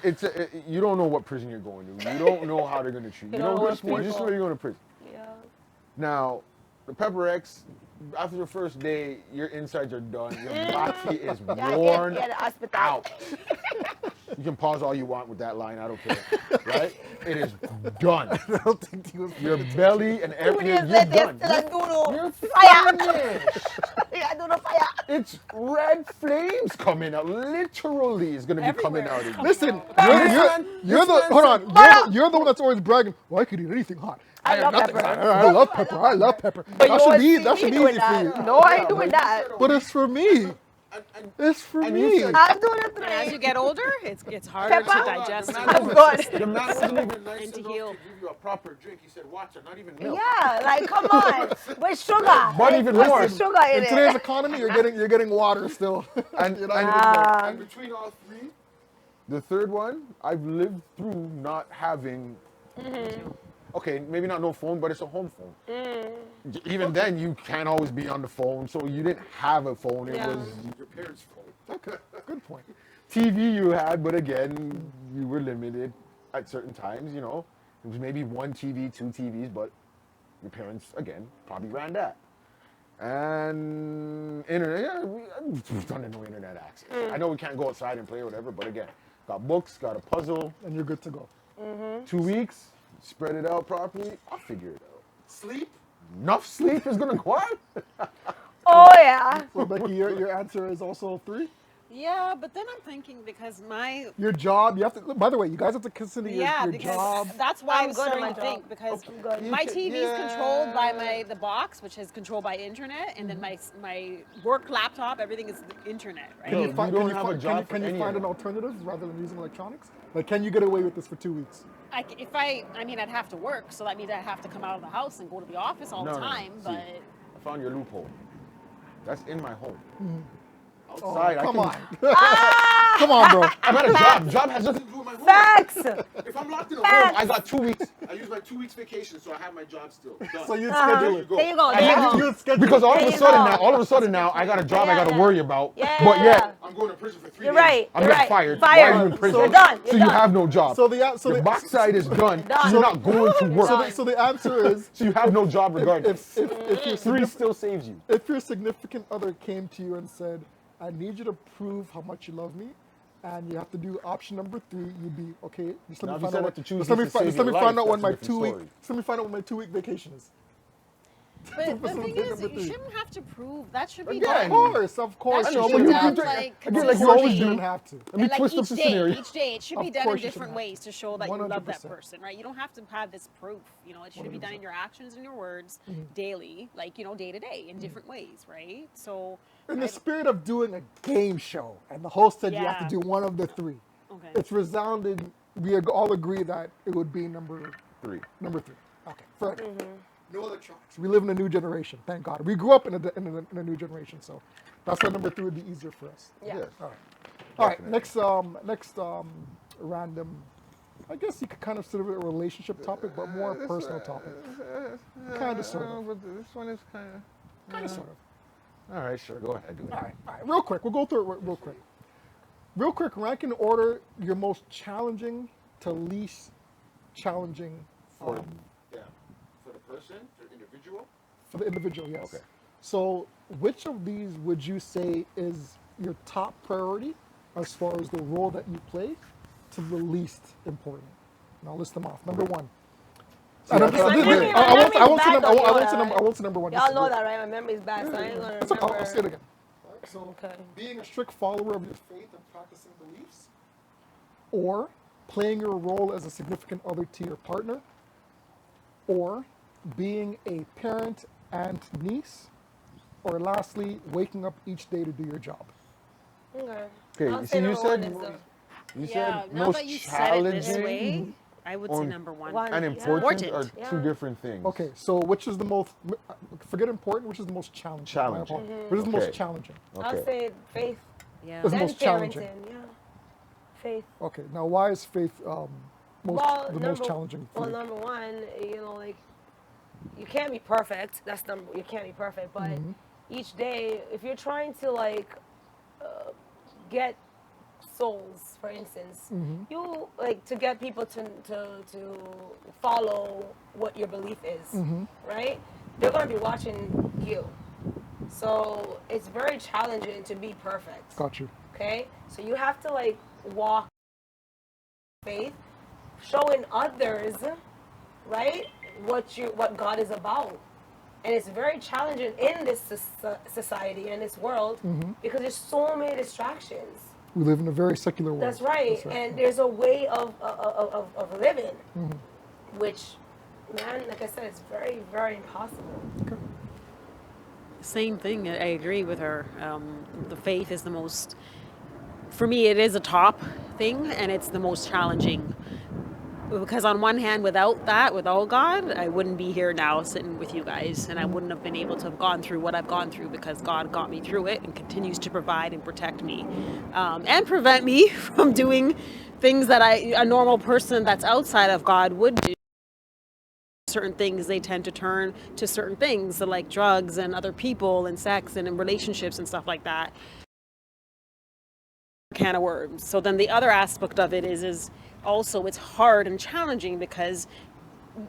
you don't know what prison you're going to. You don't know how they're gonna treat you. You don't know You what's just know people. you're going to prison. Yeah. Now, the Pepper X, after the first day, your insides are done. Your body is Yeah, worn get the hospital. out. You can pause all you want with that line. I don't care, right? It is done. I don't think he was. Your belly and 2 everything, days you're later, done. still a do You're fire. finished. Yeah, do the fire. It's red flames coming out. Literally, is going to be coming Everywhere. out. Of you. Listen, man- you're the this man hold on. said- You're the one that's always bragging. Well, I could eat anything hot. I have love nothing pepper. hot. I love pepper. I love pepper. But That you should always be see that me should be doing easy for you. that. No, I ain't doing that. But it's for me. It's for And you me. said- I'm doing it And as you today. get older, it's harder Pepper? to digest. I'm good. The man wasn't even nice And to enough heal. to give you a proper drink. He said water, not even milk. Yeah, like come on. With sugar. But even Put more. some sugar in In today's it. economy, you're getting water still. And, You're not and, getting milk. and between all 3, the third one, I've lived through not having. Okay, maybe not no phone, but it's a home phone. Even then, you can't always be on the phone, so you didn't have a phone. It Yeah. was your parents' phone. Okay, good point. TV you had, but again, you were limited at certain times, you know. It was maybe 1 TV, 2 TVs, but your parents, again, probably ran that. And internet, yeah, we've done no internet access. I know we can't go outside and play or whatever, but again, got books, got a puzzle, And you're good to go. 2 weeks, spread it out properly, I'll figure it out. Sleep? Enough sleep is gonna go on? Oh yeah. So Becky, your answer is also 3. Yeah, but then I'm thinking because my Your job, you have to. By the way, you guys have to consider your because job. that's why I'm I'm good at starting my to job. think because I'm good. my You TV can- is controlled by yeah. the box, which is controlled by internet, and then my work laptop, everything is the internet, right? Yo, Can you find, don't can you have a find, job can you, for can you any find of an them. alternative rather than using electronics? Like, can you get away with this for 2 weeks? I mean, I'd have to work, so that means I'd have to come out of the house and go to the office all the time. See, But I found your loophole. That's in my home. Oh, Outside, I come can. on. Come on, bro. I'm at a job. Job has nothing to do with my home. Facts. If I'm locked in a Facts. home, I got 2 weeks. I use my 2 weeks vacation, so I have my job still. Done. So you'd schedule it. There you go. There you go. You'd schedule Because it. all There of a you sudden go. now, I got a job I got to Yeah. worry about. Yeah. But yet, I'm going to prison for 3 You're days. right. I'm You're getting right. fired. Fired. Why are you in prison? You're done. So You're you done. have no job. So the Your box side is done. Done. So you're not going to work. Done. so the answer is So you have no job regardless. if your 3 significant, still saves you. if your significant other came to you and said, "I need you to prove how much you love me," and you have to do option number 3, you'd be okay. Just Now, let if me you find said out. what to choose Just let me needs to fi- save just let me your find life, out when that's a my different 2 week. story. Just let me find out when my 2 week vacation is. But the thing facilitate is, number you 3. shouldn't have to prove. That should be Again, done. Of course. That I know, should but be you done do- like again, like you always You do. shouldn't have to. Let me like twist up each the day, scenario. each day, it should be Of done course in you shouldn't different have ways to show that you love that 100%. person, right? You don't have to have this proof. You know, it should be done in your actions and your words Mm-hmm. daily, like day to day, in different ways, right? So, In the spirit of doing a game show, and the host said you have to Yeah. do one of the 3. okay. It's resounded. We all agree that it would be number 3. 3. Okay, further. No other choice. We live in a new generation. Thank God. We grew up in a new generation, so that's why number 3 would be easier for us. Yeah. Yes. All right. Next random. I guess you could kind of consider it a relationship topic, but more a personal topic. Kind of, sort of. But this one is kind of. Kind of, sort of. All right, sure. Go ahead. Do it. All right. Real quick. We'll go through it real quick. Real quick, rank in order your most challenging to least challenging For for the person, for the individual. for the individual, yes. Okay. So which of these would you say is your top priority as far as the role that you play to the least important? And I'll list them off. Number 1. I won't say number 1. Y'all know that, right? My memory's bad, so I ain't gonna It's okay. remember. I'll say it again. So, Okay. being a strict follower of your faith and practicing beliefs, or playing your role as a significant other to your partner, or being a parent, aunt, niece, or lastly, waking up each day to do your job. Okay. Okay, I'll you say see, you number 1 said is the you Yeah, said now most that you said it this challenging way, I would say or- number 1. One. and Yeah. important Important. are two Yeah. different things. Okay, so which is the most, forget important, which is the most challenging? Challenging. My apologies. Which is the most Okay. challenging? I'll Okay. say faith, Yeah. It's the then most challenging. parenting. Yeah. Faith. Okay, now why is faith most number, challenging for Well, you? number 1, like you can't be perfect. You can't be perfect, but Mm-hmm. each day, if you're trying to get souls, for instance, Mm-hmm. you to get people to follow what your belief is, Mm-hmm. right? They're gonna be watching you, so it's very challenging to be perfect. Got you. Okay, so you have to walk faith, showing others, right, what God is about, and it's very challenging in this society and this world because there's so many distractions. We live in a very secular world. That's right, and there's a way of living, which, man, like I said, it's very, very impossible. Same thing. I agree with her. The faith is the most, for me, it is a top thing, and it's the most challenging. Because on one hand, without God, I wouldn't be here now sitting with you guys, and I wouldn't have been able to have gone through what I've gone through because God got me through it and continues to provide and protect me, and prevent me from doing things that a normal person that's outside of God would do. Certain things, they tend to turn to certain things, like drugs and other people and sex and in relationships and stuff like that. Can of worms. So then the other aspect of it is also it's hard and challenging because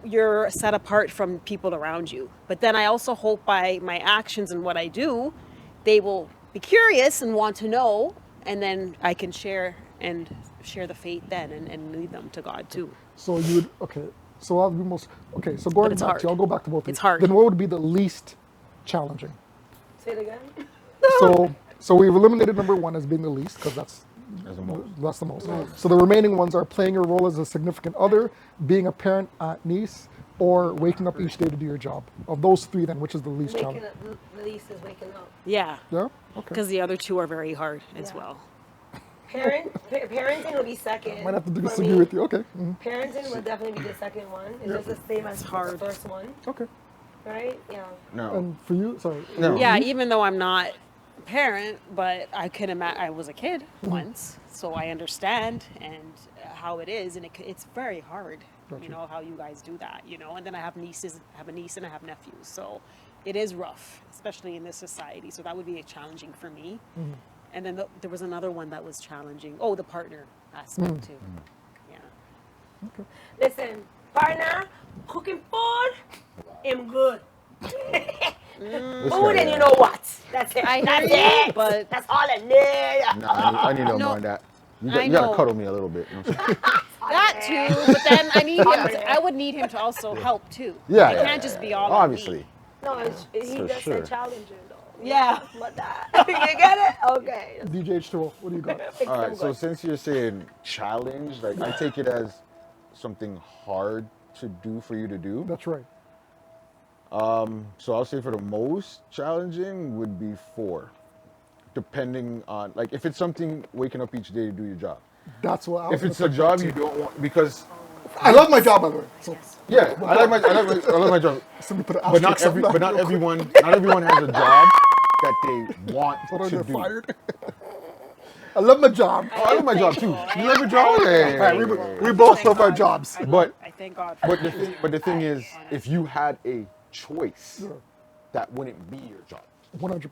you're set apart from people around you. But then I also hope by my actions and what I do, they will be curious and want to know, and then I can share the faith then and lead them to God too. So you would, okay, so I'll be most, okay, so going it's back hard. to you, I'll go back to both of you. It's hard. Then what would be the least challenging? Say it again. So we've eliminated number 1 as being the least, because that's the most. So the remaining ones are playing your role as a significant other, being a parent, aunt, niece, or waking up each day to do your job. Of those 3 then, which is the least Waking challenging? up, the least is waking up. Yeah, Yeah? Okay. because the other two are very hard as Yeah. well. Parenting will be second. Might have to for disagree me. with you. Okay. Parenting will definitely be the second one. It's just the same as hard. the first one, Okay. right? Yeah. No. And for you, sorry. No. Yeah, even though I'm not a parent, but I can imagine I was a kid once, so I understand and how it is, and it's very hard. Gotcha. You know how you guys do that, and then I have a niece and I have nephews, so it is rough, especially in this society. So that would be challenging for me. And then there was another one that was challenging. Oh, the partner aspect too. Yeah. Listen, partner, cooking food, I'm good. Food and you know what? That's it. I That's hear you, it. but- that's all I need. No, I need no No. more of that. You I gotta know. cuddle me a little bit. You know what I'm saying? That too, but then I would need him to also help too. Yeah, It yeah, can't just be all obviously. on me. No, he For just sure. said challenging though. Yeah. But that you get it? Okay. DJ H2O, what do you got? Fix All them right, so good. since you're saying challenge, like I take it as something hard to do for you to do. That's right. So I'll say for the most challenging would be 4, depending on like if it's something waking up each day to do your job. That's what I was If it's gonna a pick job that you too. don't want, because I love my job, by the way. So yeah, I like my job, somebody put an but not asterisk on that real quick. not everyone has a job that they want Hold on, to they're do. fired. I love my job. Oh, I love my job too. You love your job? All right, we both love our jobs. But I thank God. but the thing is, if you had a choice, that wouldn't be your job. 100%.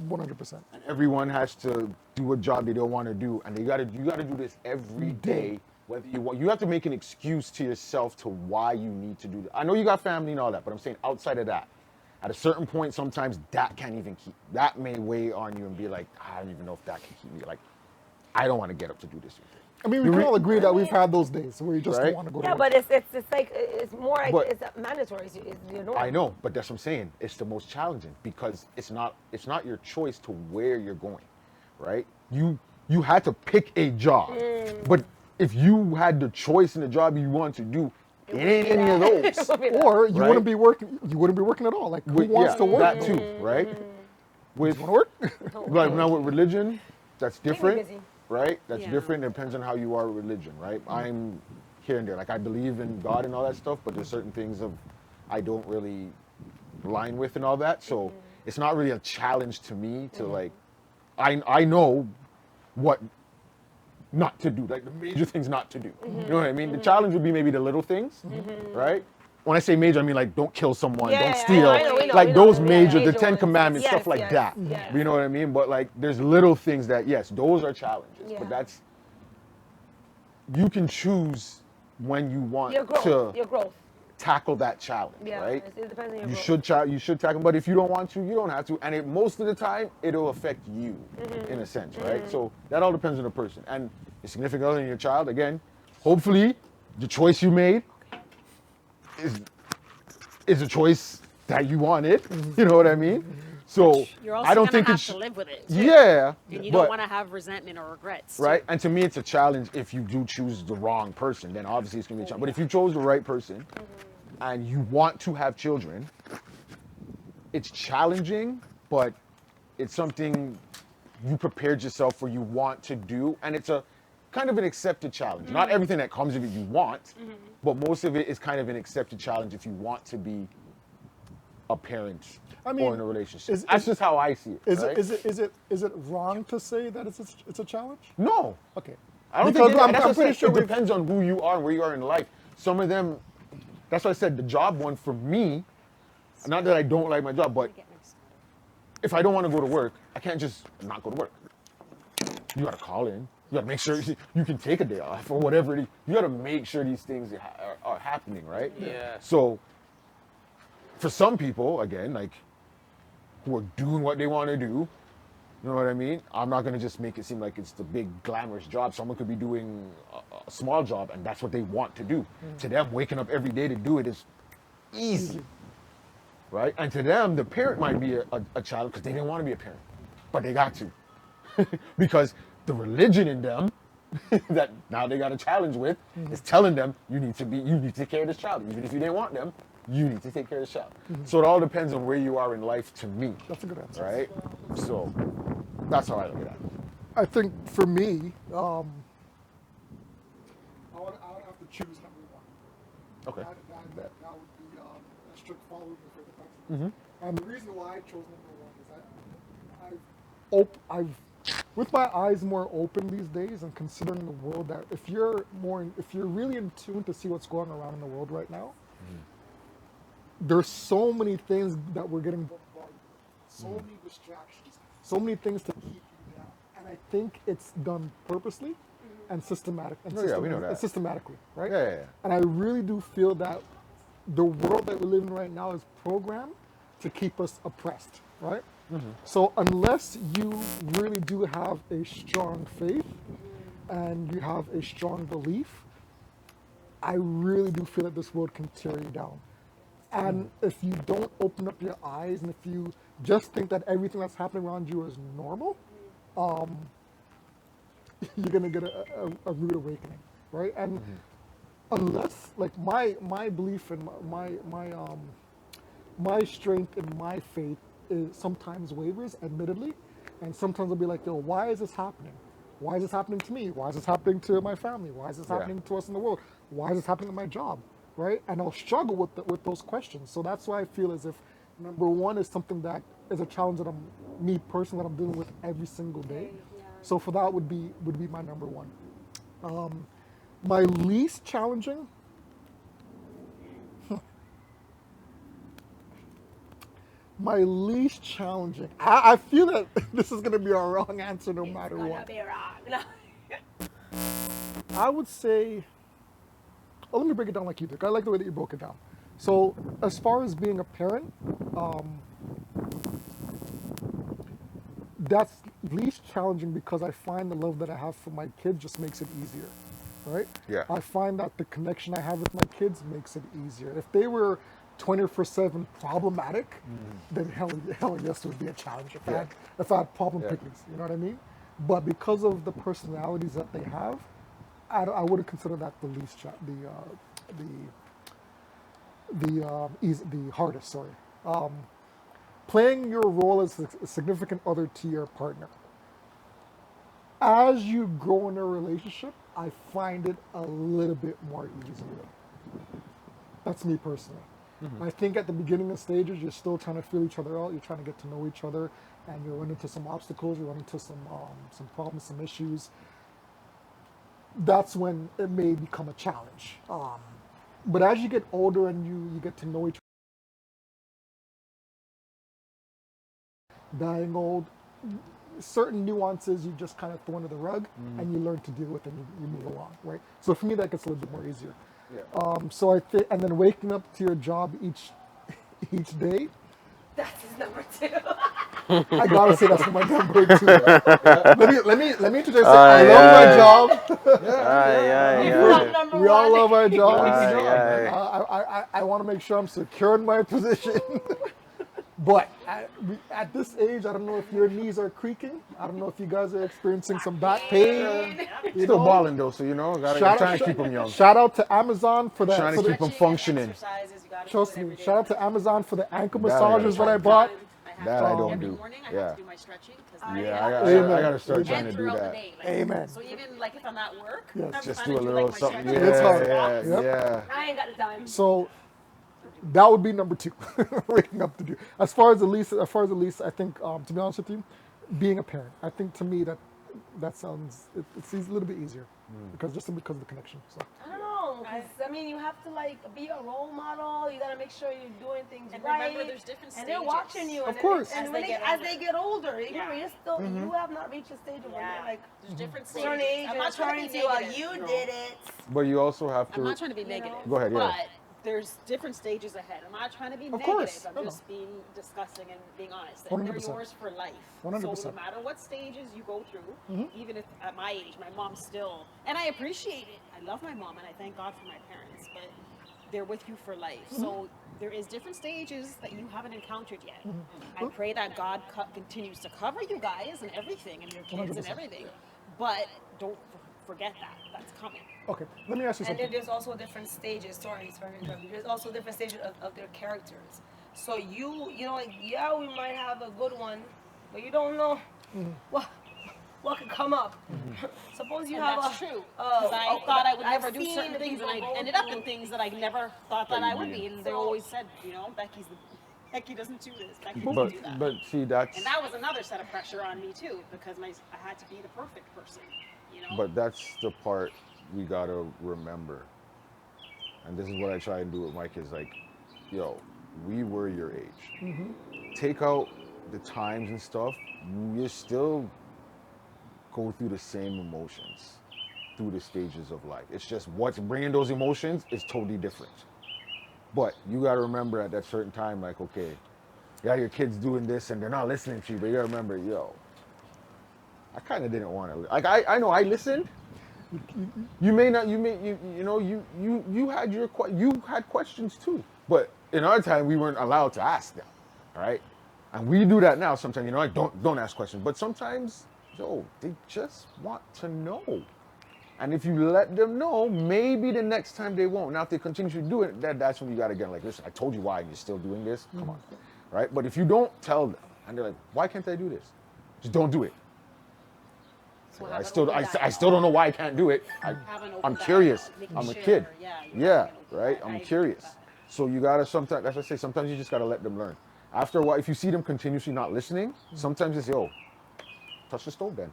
100%. And everyone has to do a job they don't want to do, and you gotta do this every day. Whether you have to make an excuse to yourself to why you need to do that. I know you got family and all that, but I'm saying outside of that, at a certain point, sometimes that can't even that may weigh on you and be like, I don't even know if that can keep me. Like, I don't want to get up to do this. I mean, we can all agree that we've had those days where you just Right? don't want to go to Yeah, work. but it's like it's more like But- it's mandatory. It's your norm. I know, but that's what I'm saying. It's the most challenging because it's not your choice to where you're going, right? You had to pick a job, but if you had the choice in the job you want to do, it ain't any of those. Or you Right? wouldn't be working. You wouldn't be working at all. Like, who wants to work? That too, right? With Want to work? like now with religion, that's different, busy. right? That's Yeah. different. It depends on how you are with religion, right? I'm here and there. Like I believe in God and all that stuff, but there's certain things I don't really align with and all that. So it's not really a challenge to me to like. I know what not to do, like the major things not to do. You know what I mean? The challenge would be maybe the little things, right? When I say major, I mean like don't kill someone, Yeah, don't yeah, steal, I know, we know, like we know. those Yeah, major, the major 10 ones. Commandments, Yes, stuff like yes, that. yes. You know what I mean? But like there's little things that yes, those are challenges, Yeah. but that's you can choose when you want Your growth. to Your growth. tackle that challenge, Yeah. right? It depends on your You growth. you should tackle, but if you don't want to, you don't have to. And most of the time, it'll affect you in a sense, right? So that all depends on the person and your significant other and your child. Again, hopefully, the choice you made is a choice that you wanted. You know what I mean? So You're also I don't gonna think have it's to live with it. yeah, And you but don't want to have resentment or regrets. too. right? And to me, it's a challenge if you do choose the wrong person. Then obviously it's gonna be a challenge. But if you chose the right person and you want to have children, it's challenging, but it's something you prepared yourself for, you want to do, and it's a kind of an accepted challenge. Not everything that comes of it you want, but most of it is kind of an accepted challenge if you want to be a parent I mean, or in a relationship. is- That's just how I see it. Is right? it wrong to say that it's a challenge? No. Okay. I don't Because think I'm that's what I pretty said, sure it we've- depends on who you are and where you are in life. Some of them, that's why I said the job one for me, not that I don't like my job, but if I don't want to go to work, I can't just not go to work. You got to call in. You got to make sure you can take a day off or whatever it is. You got to make sure these things are happening, right? Yeah. So for some people, again, like who are doing what they want to do, you know what I mean? I'm not going to just make it seem like it's the big glamorous job. Someone could be doing a small job and that's what they want to do. To them, waking up every day to do it is easy, right? And to them, the parent might be a child because they didn't want to be a parent, but they got to. Because the religion in them that now they got a challenge with is telling them you need to take care of this child. Even if you didn't want them, you need to take care of this child. So it all depends on where you are in life to me. That's a good answer. Right? So that's how I look at it. I think for me, I would have to choose number one. Okay. That would be a strict following for the person. And the reason why I chose number one is that I've with my eyes more open these days and considering the world that if you're really in tune to see what's going around in the world right now, there's so many things that we're getting bombarded with, so many distractions, so many things to keep you down. And I think it's done purposely and systematic. And Oh, yeah, we know that. systematically, right? Yeah. And I really do feel that the world that we live in right now is programmed to keep us oppressed, right? So unless you really do have a strong faith and you have a strong belief, I really do feel that this world can tear you down. And if you don't open up your eyes, and if you just think that everything that's happening around you is normal, you're gonna get a rude awakening, right? And unless, like, my belief and my strength and my faith is sometimes wavers, admittedly, and sometimes I'll be like, yo, why is this happening? Why is this happening to me? Why is this happening to my family? Why is this happening to us in the world? Why is this happening at my job? Right? And I'll struggle with those questions. So that's why I feel as if number one is something that is a challenge that me personally, that I'm dealing with every single day. So for that would be my number one. My least challenging. My least challenging. I feel that this is going to be a wrong answer no matter what. Be wrong. I would say, oh, let me break it down like you did. I like the way that you broke it down. So as far as being a parent, that's least challenging because I find the love that I have for my kid just makes it easier, right? Yeah. I find that the connection I have with my kids makes it easier. If they were 24/7 problematic, then hell yes, it would be a challenge if I had problem pickings, you know what I mean? But because of the personalities that they have, I wouldn't consider that the least the hardest. Sorry. Playing your role as a significant other to your partner. As you grow in a relationship, I find it a little bit more easier. That's me personally. I think at the beginning of stages, you're still trying to feel each other out. You're trying to get to know each other, and you run into some obstacles. You run into some problems, some issues. That's when it may become a challenge. But as you get older and you get to know each other, dying old, certain nuances you just kind of throw under the rug, and you learn to deal with, and you move along, right? So for me, that gets a little bit more easier. Yeah. So I think, and then waking up to your job each day, That's his number two. I gotta say that's my number two. Let me introduce it. I love my job. We all love our jobs. I want to make sure I'm secure in my position. But at this age, I don't know if your knees are creaking. I don't know if you guys are experiencing some back pain. Still balling though, so you know, trying to keep them young. Shout out to Amazon for that. Trying to keep them functioning. Trust me. Shout out to Amazon for the ankle massages that I bought. That I don't Every do. morning I Yeah. have to do my stretching. I gotta start trying to do throughout that. the day. Amen. So even like if I'm at work, Yes. I'm Just trying do a to little my something. stretching. It's hard. Yeah. Yep. I ain't got the time. So that would be number two. Waking up to do. As far as the least, I think to be honest with you, being a parent, I think to me that sounds it's a little bit easier because of the connection. So. I don't know, 'cause, I mean, you have to like be a role model. You gotta make sure you're doing things And right. remember, there's different and they're stages. watching you. Of course. And As when they get as older. they get older, even Yeah. when you're still, you have not reached a stage of when Yeah. you're like There's different stages. turn age I'm and not trying turning to to be a negative. you No. did it. But you also have to. I'm not trying to be negative. Go ahead, yeah. But there's different stages ahead. I'm not trying to be Of negative. course. I'm No, just being discussing and being honest. And 100%. they're yours for life. 100%. So no matter what stages you go through, even if at my age, my mom's still, and I appreciate it. I love my mom and I thank God for my parents, but they're with you for life. So there is different stages that you haven't encountered yet. I pray that God continues to cover you guys and everything and your kids 100%. and everything. But don't forget that. That's coming. Okay, let me ask you And then something. there's also different stages. Sorry to interrupt you. There's also different stages of their characters. So you know, like, yeah, we might have a good one, but you don't know what could come up. Suppose you And have that's a. true. Because I thought I would I've never do seen certain the things, and I people go ended up through- in things that I never thought that I would be. And they always said, you know, Becky doesn't do this. Becky doesn't do that. But see, that's. And that was another set of pressure on me too, because I had to be the perfect person. You know. But that's the part we gotta remember. And this is what I try and do with my kids. Like, yo, we were your age. Take out the times and stuff. You still go through the same emotions through the stages of life. It's just what's bringing those emotions is totally different. But you gotta remember at that certain time, like, okay, yeah, your kid's doing this and they're not listening to you, but you gotta remember, yo, I kind of didn't want to. Like, I know I listened. You may not. You had questions too. But in our time, we weren't allowed to ask them, all right? And we do that now sometimes, you know, like don't ask questions. But sometimes, yo, they just want to know. And if you let them know, maybe the next time they won't. Now, if they continue to do it, that's when you got to get like, listen, I told you why, and you're still doing this. Come on, right? But if you don't tell them, and they're like, why can't I do this? Just don't do it. So I still don't know why I can't do it. I'm curious. I'm a kid. Yeah, right. I'm curious. So you gotta sometimes. That's what I say. Sometimes you just gotta let them learn. After a while, if you see them continuously not listening, sometimes you say, "Oh, touch the stove then."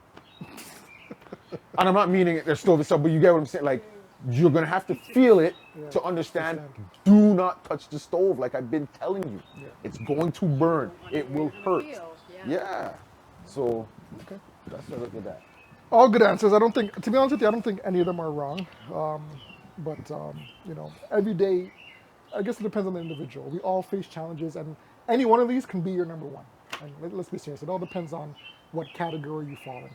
And I'm not meaning it, their stove is up, but you get what I'm saying. Like, you're gonna have to feel it to understand. Do not touch the stove, like I've been telling you. It's going to burn. It will hurt. Yeah. So, okay, that's how I look at that. All good answers. I don't think, to be honest with you, I don't think any of them are wrong. You know, every day, I guess it depends on the individual. We all face challenges, and any one of these can be your number one. And let's be serious. It all depends on what category you fall in.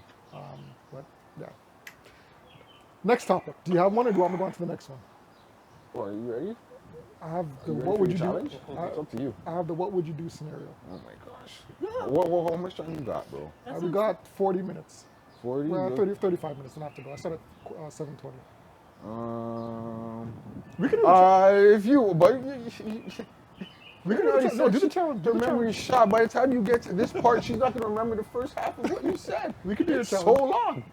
But yeah. Next topic. Do you have one, or do you want me to go on to the next one? Well, are you ready? I have the You ready what for would your you challenge? do? It's up to you. I have the what would you do scenario. Oh my gosh. How much time you got, bro? We got 40 minutes. 40? Well, 35 minutes, and I have to go. I start at 7:20. We can do if you, but we can do the challenge. The memory shot. By the time you get to this part, she's not gonna remember the first half of what you said. We can do the It's so challenge. long.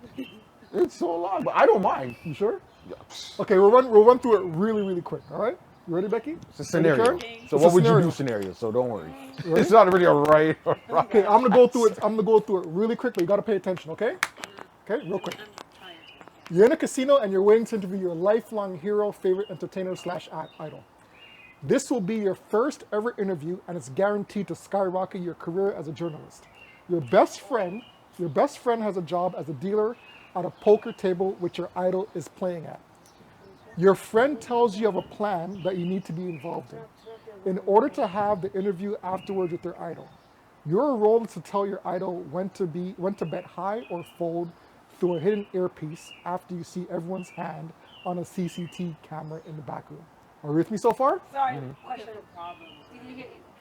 It's so long, but I don't mind. You sure? Yeah. Okay, we'll run through it really quick. All right, you ready, Becky? It's a scenario. So It's what a would you scenario. do scenario? So don't worry. It's not really a right or wrong. Okay, I'm gonna go through it. I'm gonna go through it really quick, but you gotta pay attention. Okay? Okay, real quick. You're in a casino and you're waiting to interview your lifelong hero, favorite entertainer / idol. This will be your first ever interview, and it's guaranteed to skyrocket your career as a journalist. Your best friend has a job as a dealer at a poker table which your idol is playing at. Your friend tells you of a plan that you need to be involved in order to have the interview afterwards with your idol. Your role is to tell your idol when to bet high or fold through a hidden earpiece after you see everyone's hand on a CCTV camera in the back room. Are you with me so far? Sorry, question.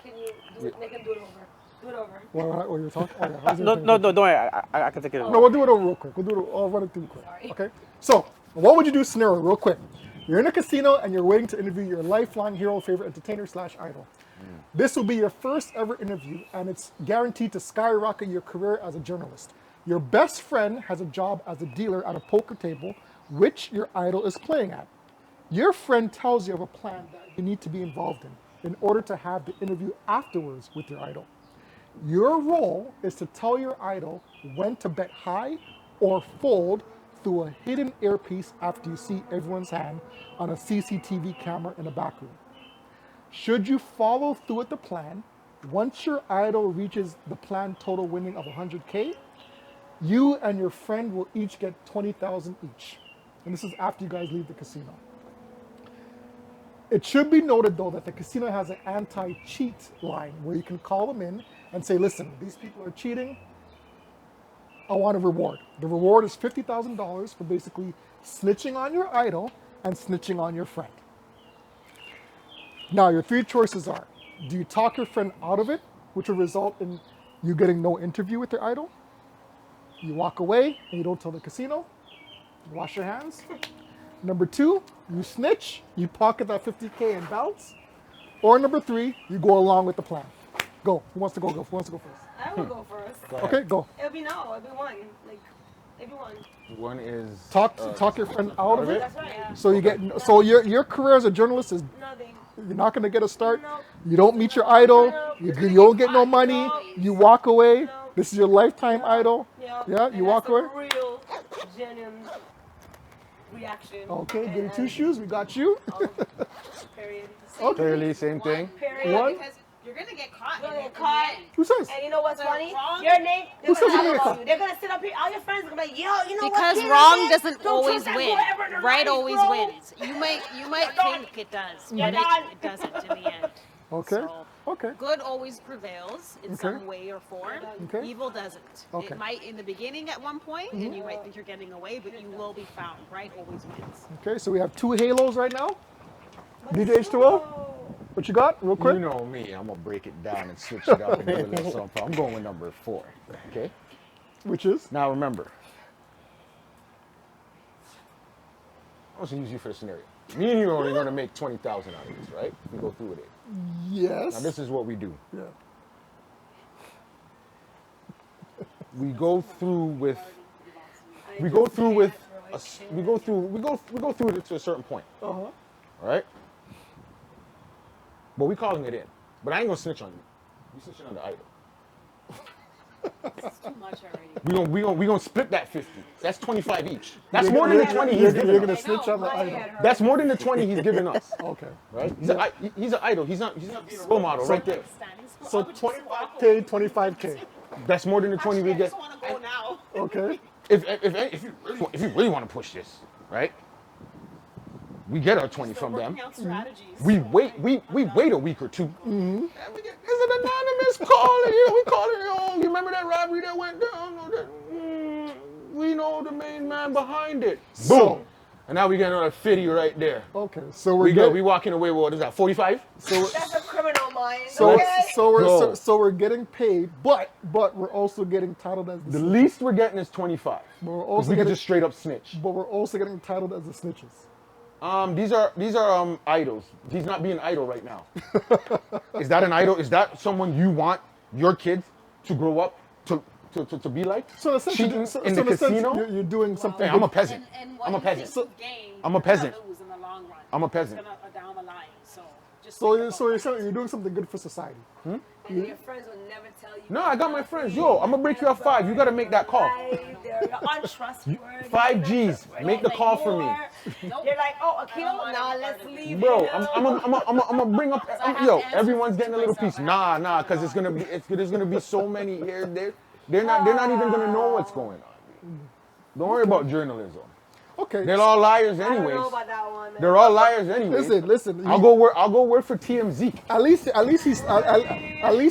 Can you make him do it over? Do it over. What you're talking? Oh, yeah. No, don't worry. I can take it. No, we'll do it over real quick. I'll run it through quick. Sorry. Okay. So, what would you do scenario real quick? You're in a casino and you're waiting to interview your lifelong hero, favorite entertainer / idol. This will be your first ever interview, and it's guaranteed to skyrocket your career as a journalist. Your best friend has a job as a dealer at a poker table, which your idol is playing at. Your friend tells you of a plan that you need to be involved in order to have the interview afterwards with your idol. Your role is to tell your idol when to bet high or fold through a hidden earpiece after you see everyone's hand on a CCTV camera in the back room. Should you follow through with the plan, once your idol reaches the planned total winning of 100K, you and your friend will each get 20,000 each. And this is after you guys leave the casino. It should be noted though that the casino has an anti-cheat line where you can call them in and say, listen, these people are cheating. I want a reward. The reward is $50,000 for basically snitching on your idol and snitching on your friend. Now, your three choices are, do you talk your friend out of it, which will result in you getting no interview with your idol? You walk away and you don't tell the casino. You wash your hands. Number 2, you snitch, you pocket that 50K and bounce. Or number 3, you go along with the plan. Go. Who wants to go? Who wants to go first? I will go first. Okay, go. It'll be one. Like, it'll be one. One is Talk your friend out of it. That's right. So you get your career as a journalist is Nothing. you're not gonna get a start. No. You don't meet your idol. You don't get no money. No. You walk away. No. This is your lifetime idol. Yeah. Yeah, And you walk that's away. a real, genuine reaction. Okay, And getting two I- shoes. We got you. Period. clearly same thing. Period. One. Because you're gonna get caught. You're gonna get caught. Who says? And you know what's So funny? wrong- Your name. Who They're says gonna you're gonna talk get about you. They're gonna sit up here. All your friends are gonna be like, yo, you know Because what? kid wrong is? doesn't Don't always trust that win. whoever in their Right life, always bro. wins. You might done. think it does, You're but done. it doesn't in the end. Okay. So, Okay. good always prevails in some way or form. Okay. Evil doesn't. Okay. It might in the beginning at one point, and you might think you're getting away, but you will be found. Right always wins. Okay. So we have 2 halos right now. DJ H2O. What you got, real quick? You know me, I'm gonna break it down and switch it up and do a little something. I'm going with number 4. Okay. Which is? Now remember, I'm just gonna use you for the scenario. Me and you are only gonna make 20,000 out of this, right? We go through with it. Yes. Now this is what we do. Yeah. We go through with. We go through it to a certain point. Uh-huh. All right. But we calling it in. But I ain't gonna snitch on you. You snitching on the idol. It's too much already. We gonna split that 50. That's 25 each. That's more than the 20 he's giving You're gonna us. snitch on the idol. That's more than the 20 he's giving us. Okay. Right? He's an idol. He's not being a role model right there. So 25K, 25K. That's more than the 20 we I get. just want to go now. Okay. If you really want to push this, right? We get our 20 Still from them. working out strategies. We wait a week or two. And we get there's an anonymous call, and we call it. Oh, you remember that robbery that went down? We know the main man behind it. So- Boom. And now we get another 50 right there. Okay. So We walking away with what is that? 45? That's a criminal mind. So okay? we're getting paid, but we're also getting titled as The least we're getting is 25. But we're 'Cause also we can getting, just straight up snitch. but we're also getting titled as the snitches. These are idols. He's not being idle right now. Is that an idol? Is that someone you want your kids to grow up to be like? So in a sense, Cheating so in the in a sense, casino? you're doing something. Hey, I'm a good. peasant. And what I'm a you peasant. think you've gained, I'm a you're peasant. gonna lose in the long run. I'm a peasant. It's gonna down the line. So just So think you're, about so you're that. saying you're doing something good for society. And your friends will never tell you. No, I got my friends. Yo, I'm gonna break you off 5. You gotta make that call. They're untrustworthy. 5 G's. Make the call for me. Nope. You're like, oh, I don't Akil, want now any let's part of it. leave. Bro, him. I'm gonna bring up. I have Yo, to answer everyone's to getting a little myself. piece. I have to Nah, answer because to there's gonna be so many here. They're not even gonna know what's going on. Don't worry about journalism. Okay. They're all liars I don't anyways. know about that one, man. They're all liars anyways. Listen. I'll go work for TMZ. At least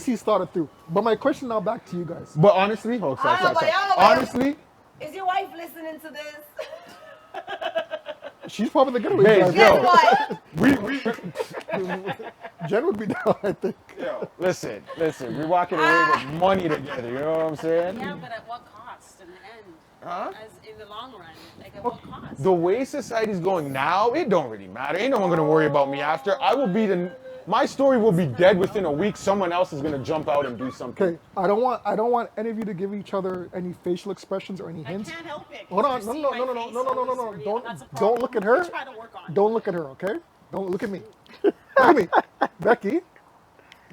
he's thought it through. But my question now back to you guys. But honestly, honestly, Is your wife listening to this? She's probably the getaway Babe, driver. Guess yo. what? Jen would be down, I think. Listen, we're walking away with money together. You know what I'm saying? Yeah, but at what cost in the end? Huh? As in the long run, like at what cost? The way society's going now, it don't really matter. Ain't no one gonna worry about me after. My story will be dead within a week. Someone else is gonna jump out and do something. Okay, I don't want any of you to give each other any facial expressions or any I hints. can't help it. Hold on, You see no. my face on the screen, Don't that's a don't look at her. I try to work on it. Don't look at her, okay? Don't look at me. Look at me. Becky,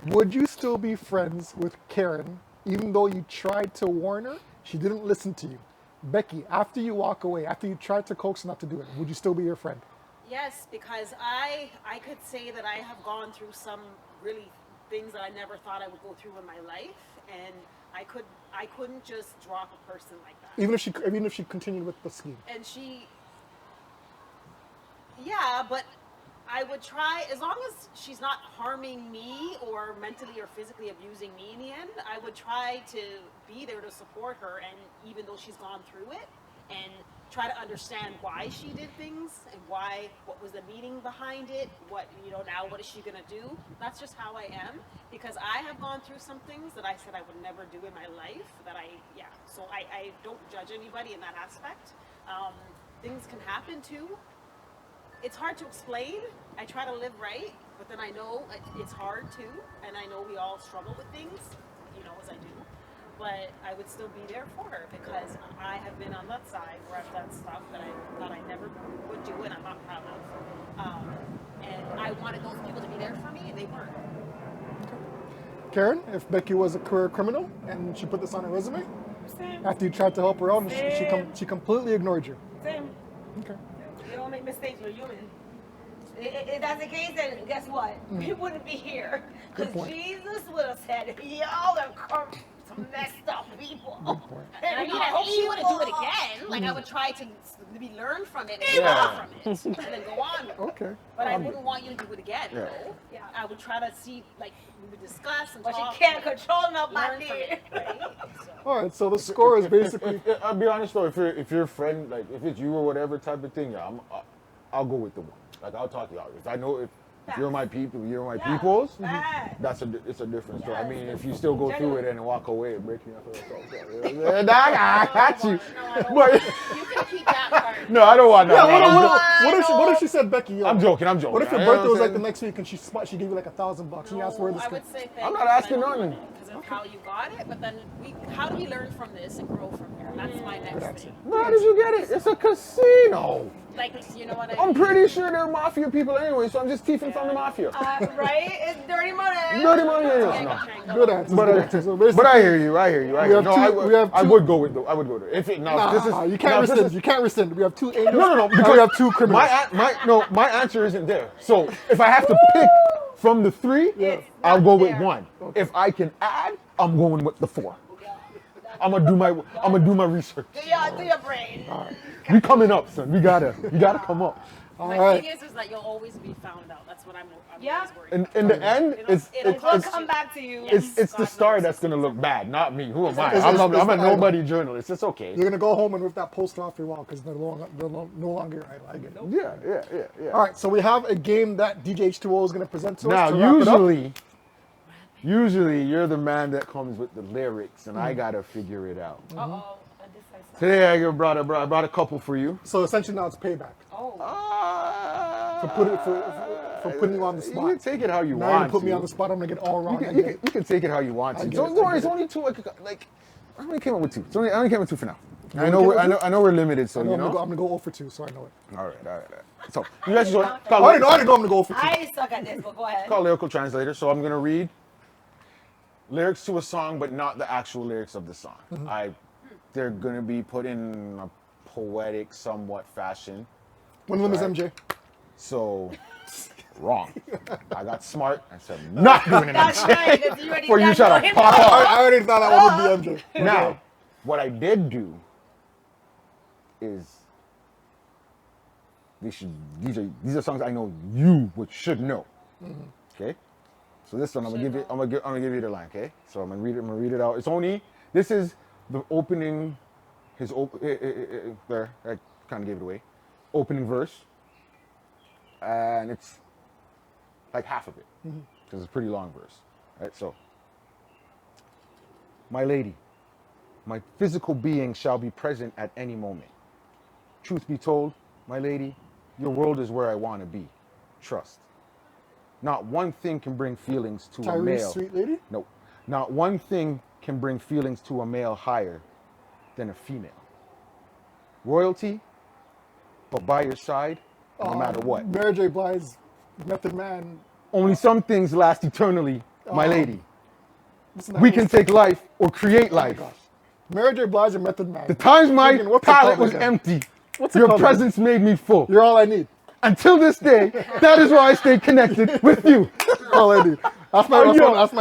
would you still be friends with Karen even though you tried to warn her? She didn't listen to you. Becky, after you walk away, after you tried to coax her not to do it, would you still be your friend? Yes, because I could say that I have gone through some really things that I never thought I would go through in my life, and I couldn't just drop a person like that. Even if she continued with the scheme. And yeah, but I would try, as long as she's not harming me or mentally or physically abusing me in the end, I would try to be there to support her, and even though she's gone through it, and try to understand why she did things and what was the meaning behind it, now what is she gonna do? That's just how I am, because I have gone through some things that I said I would never do in my life, so I don't judge anybody in that aspect. Things can happen too. It's hard to explain. I try to live right, but then I know it's hard too, and I know we all struggle with things, as I do. But I would still be there for her, because I have been on that side where I've done stuff that I thought I never would do, and I'm not proud of. And I wanted those people to be there for me, and they weren't. Karen, if Becky was a career criminal and she put this on her resume, Same. after you tried to help her out, and Same. she completely ignored you. Same. Okay. You don't make mistakes, we're human. If that's the case, then guess what? We wouldn't be here. Good Because point. Jesus would have said, y'all are some messed up people. Good point. And I hope she wouldn't do it again. Like, I would try to learn from it and learn from it, and then go on. Okay. But I wouldn't want you to do it again. Yeah. Yeah. I would try to see, we would discuss and But talk. you can't and control learn nobody. from it, right? So. All right. So the score is basically. I'll be honest though, if you're a friend, like if it's you or whatever type of thing, I'll go with the one. Like I'll talk you out. If I know If you're my people, you're my peoples. Facts. It's a different story. Yeah, I mean, it's if you still go through genuine. it and walk away, breaking up, I got you. No, But you can keep that part. no, I don't want that. Yeah, No, what if she said, Becky, yo, I'm joking. what if your You know birthday was I'm like the saying? next week and she gave you like $1,000 and you asked where this I goes? would say I'm not asking nothing. because of how you got it, but then how do we learn from this and grow from here? That's my next thing. How did you get it? It's a casino. Like, you know what I I'm mean? pretty sure they're mafia people anyway, so I'm just thieving from the mafia. Right? It's dirty money. Dirty money anyways. No. Good answer. But, Good answer. So basically, But I hear you. I hear you. I hear you. have No, two- I would go with the. I would go there. If it now, if this is you can't now, if this rescind. is- You can't rescind. We have two angels. No, and because we have two criminals. my answer isn't there. So if I have to pick from the three, I'll go with one. If I can add, I'm going with the four. I'm gonna do my research. Do your brain. We coming up, son. You gotta come up. All My right. thing is that you'll always be found out. That's what I'm Yeah. always worried about. In the end, it's It'll come back to you. it's the star that's gonna look bad, not me. Who am I? It's- I'm it's a the nobody journalist. It's okay. You're gonna go home and rip that poster off your wall because they're no longer your idol. I get it. Yeah. All right. So we have a game that DJ H2O is gonna present to us. Now, to wrap it up. usually you're the man that comes with the lyrics, and I gotta figure it out. Uh-oh. Today I brought a couple for you. So essentially now it's payback For putting you on the You spot. can take it how you Now you're gonna want. put me to. on the spot. I'm gonna get all wrong. I You get it. can take it how you want to. get Don't it, I worry, it's get only two. Like I only came up with two. I only came up with two for now. You I only know came we're up with I know we're limited, so I know you I'm know. gonna go 0 for 2, so I know it. All right. So you guys just I already know I'm gonna go 0 for 2. I suck at this, but go ahead. call lyrical translator. So I'm gonna read lyrics to a song, but not the actual lyrics of the song. They're gonna be put in a poetic, somewhat fashion. One of them is Right. MJ. So wrong. I got smart. I said not doing it. That's right. Because you already For you, done shut up. him. Pop off. I already thought that one would be MJ. Now, what I did do is these are songs I know you should know. Okay? So this one I'm gonna give you the line, okay? So I'm gonna read it out. This is the opening there, I kind of gave it away. Opening verse. And it's like half of it. Because it's a pretty long verse. Right? So my lady, my physical being shall be present at any moment. Truth be told, my lady, your world is where I want to be. Trust. Not one thing can bring feelings to a Tyrese, male. sweet lady. No. Not one thing can bring feelings to a male higher than a female. Royalty, but by your side, no matter what. Mary J. Blige's Method Man. Only some things last eternally, my lady. Listen to We that can list. take life or create Oh my life. gosh. Mary J. Blige and Method Man. The times my Friggin' what's the palate cover was again? empty, What's the your cover? presence made me full. You're all I need. Until this day, that is why I stay connected with you. All I need. That's my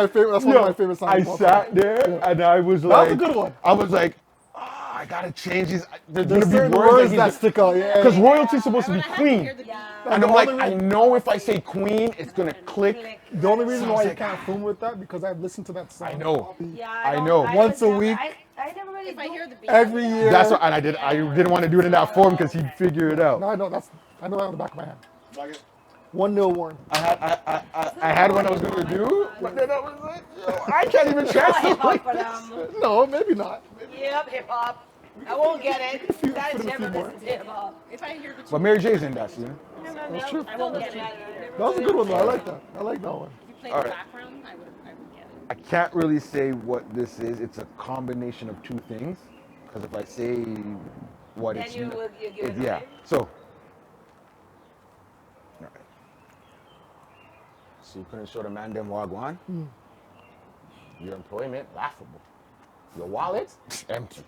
favorite. That's one of my favorite songs. I of all time. sat there and I was like, That was a good one. I was like, I gotta change these. There's There's gonna be certain words words that that stick out. Yeah. because royalty's supposed to be I have to hear queen. the beat. And the I'm like, only I know if I say queen, it's gonna click. Click. The only reason why you like, can't film with that because I've listened to that song. I know. probably Yeah, I don't- know. Once a never- week. I never really If I do. hear the beat, Every year. That's what, and I didn't want to do it in that form because he'd figure it out. No, I know that on the back of my hand. 1-0 Warren. I had what I was gonna do, but then I was like, yo, I can't even Hip translate. hop for them. No, maybe not. Yep, hip hop. I won't get it. That put is a few never more. listen to hip hop. if I hear the But Mary J's in that, you know? That's true. I won't get it. That was a good one though. I like that. I like that one. If you play All the right. background, I would get it. I can't really say what this is. It's a combination of two things. Because if I say what Then it's, you give it yeah. away. So, all right. So you couldn't show the man them wagwan. Your employment laughable. Your wallet empty.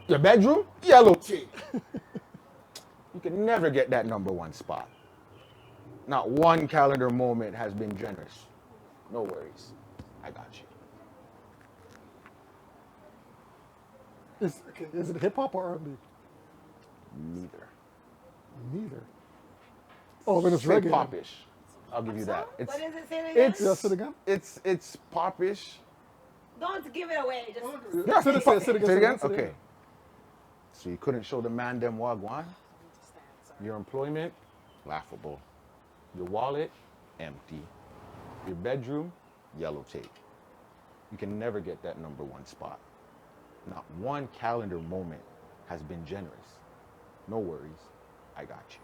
Your bedroom yellow tape. You can never get that #1 spot. Not one calendar moment has been generous. No worries. I got you. Is it hip hop or R&B? Neither. Neither. Oh, then it's Say reggae. popish. I'll give you that. What is it? Say it again. It's Yeah, say it again. It's popish. Don't give it away. Just Yeah, Say it again. Say it again. Say it again? Say it Okay. So you couldn't show the man them wagwan. Your employment, laughable. Your wallet, empty. Your bedroom, yellow tape. You can never get that number one spot. Not one calendar moment has been generous. No worries, I got you.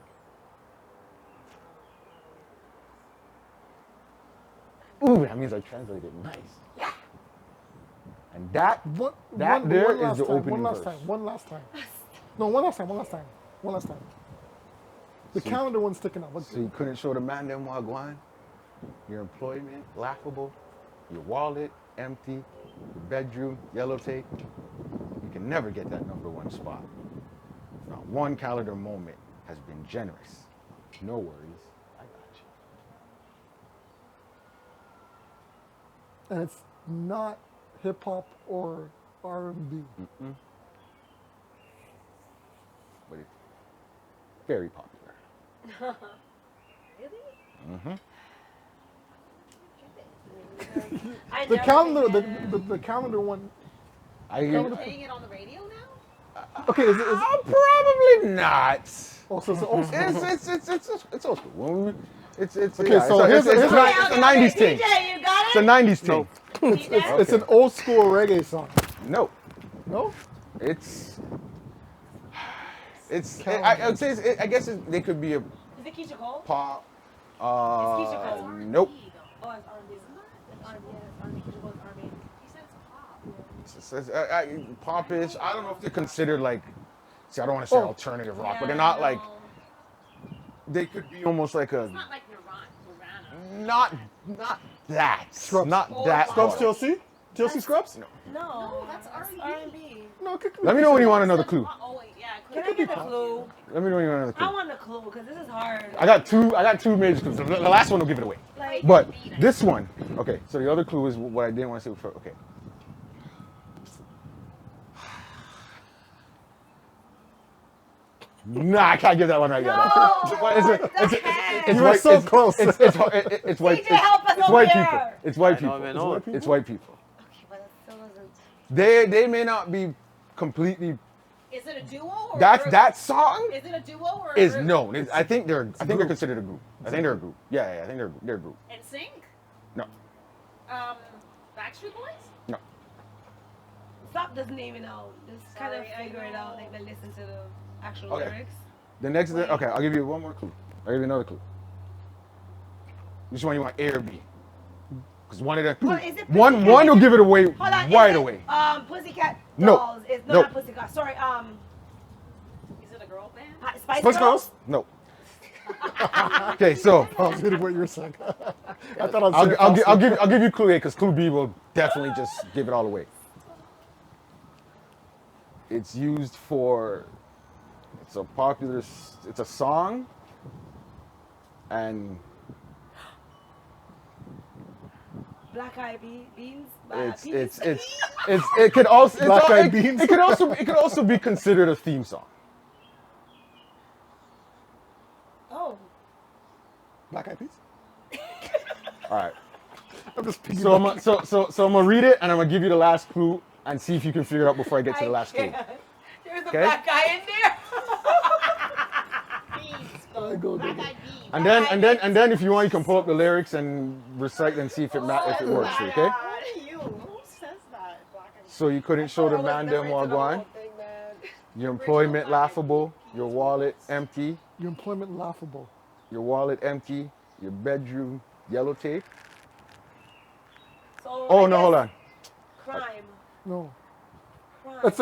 Ooh, that means I translated nice. Yeah. And that there is the opening verse. One last time. No, one last time. The calendar one's sticking out. So you couldn't show the man them wagwan? Your employment, laughable. Your wallet, empty. Your bedroom, yellow tape. You can never get that number one spot. Not one calendar moment has been generous. No worries, I got you. And it's not hip hop or R&B. But it's very popular. Really? The calendar one. Playing it on the radio now? Okay, Probably not. also it's old school. It's old school. It's Okay, so here's it's a- a 90s thing. DJ, you got It's a it? 90s thing. It's an old school reggae song. No, No? it's I would say I guess they could be a Is it Keisha Cole? pop. Keisha Cole. Nope. Oh, it's R&B. It's R&B. Yeah, it's R&B. Keisha Cole's R&B. Pop-ish. I don't know if they're considered like. See, I don't want to say alternative rock, but they're not like. They could be almost like a. It's not like Nirvana. Not that. Scrubs. Not that. Scrubs hard. TLC? TLC Scrubs? No. No, that's it's R&B. R&B. No, Let me know when you want another clue. Oh, wait, yeah. Can I get the clue? Let me know when you want another I clue. want the clue because this is hard. I got two major clues. The last one will give it away. Like, But this one, okay. So the other clue is what I didn't want to say before. Okay. Nah, I can't give that one right yet. no, You were so close. It's white. DJ, help us It's over white here. people. It's white I people. don't even know it. It's white people. Okay, but it still doesn't. They may not be completely. Is it a duo or That song Is it a duo or is a no. I think they're considered a group. I think they're a group. Yeah, I think they're a group. And sync? No, Backstreet Boys? no. Stop just naming out. Just kind of Sorry, I figure it out. know. Like, then listen to the actual Okay. lyrics. The next, okay, I'll give you one more clue. I'll give you another clue. Which one you want, A or B? Because one of the Well, is it one Pussycat? will give it away Hold on. right is it, away. Pussycat No. Dolls. It's Nope. not Pussycat. Sorry. Is it a girl band? Spice Spice Girls? No. Okay, so I was reading what you were saying. I thought I was I'll give you clue A because clue B will definitely just give it all away. It's used for. It's a popular. It's a song. And Black Eyed Beans. it could also Black Eyed Beans? it could also be considered a theme song. Oh. Black Eyed Peas? All right. I'm just picking So I'm gonna read it and I'm gonna give you the last clue and see if you can figure it out before I get to the I last clue. can't. There's a Okay. black guy in there. Beans. Go. Black Eyed Beans. And then if you want you can pull up the lyrics and recite and see if it works for you, okay? Who says that? Black Eyed So you couldn't show the man them wagwan, your employment laughable, your wallet empty, Your employment laughable. your wallet empty, your bedroom yellow tape. So Oh I no, guess hold on. Crime. No. Crime. It's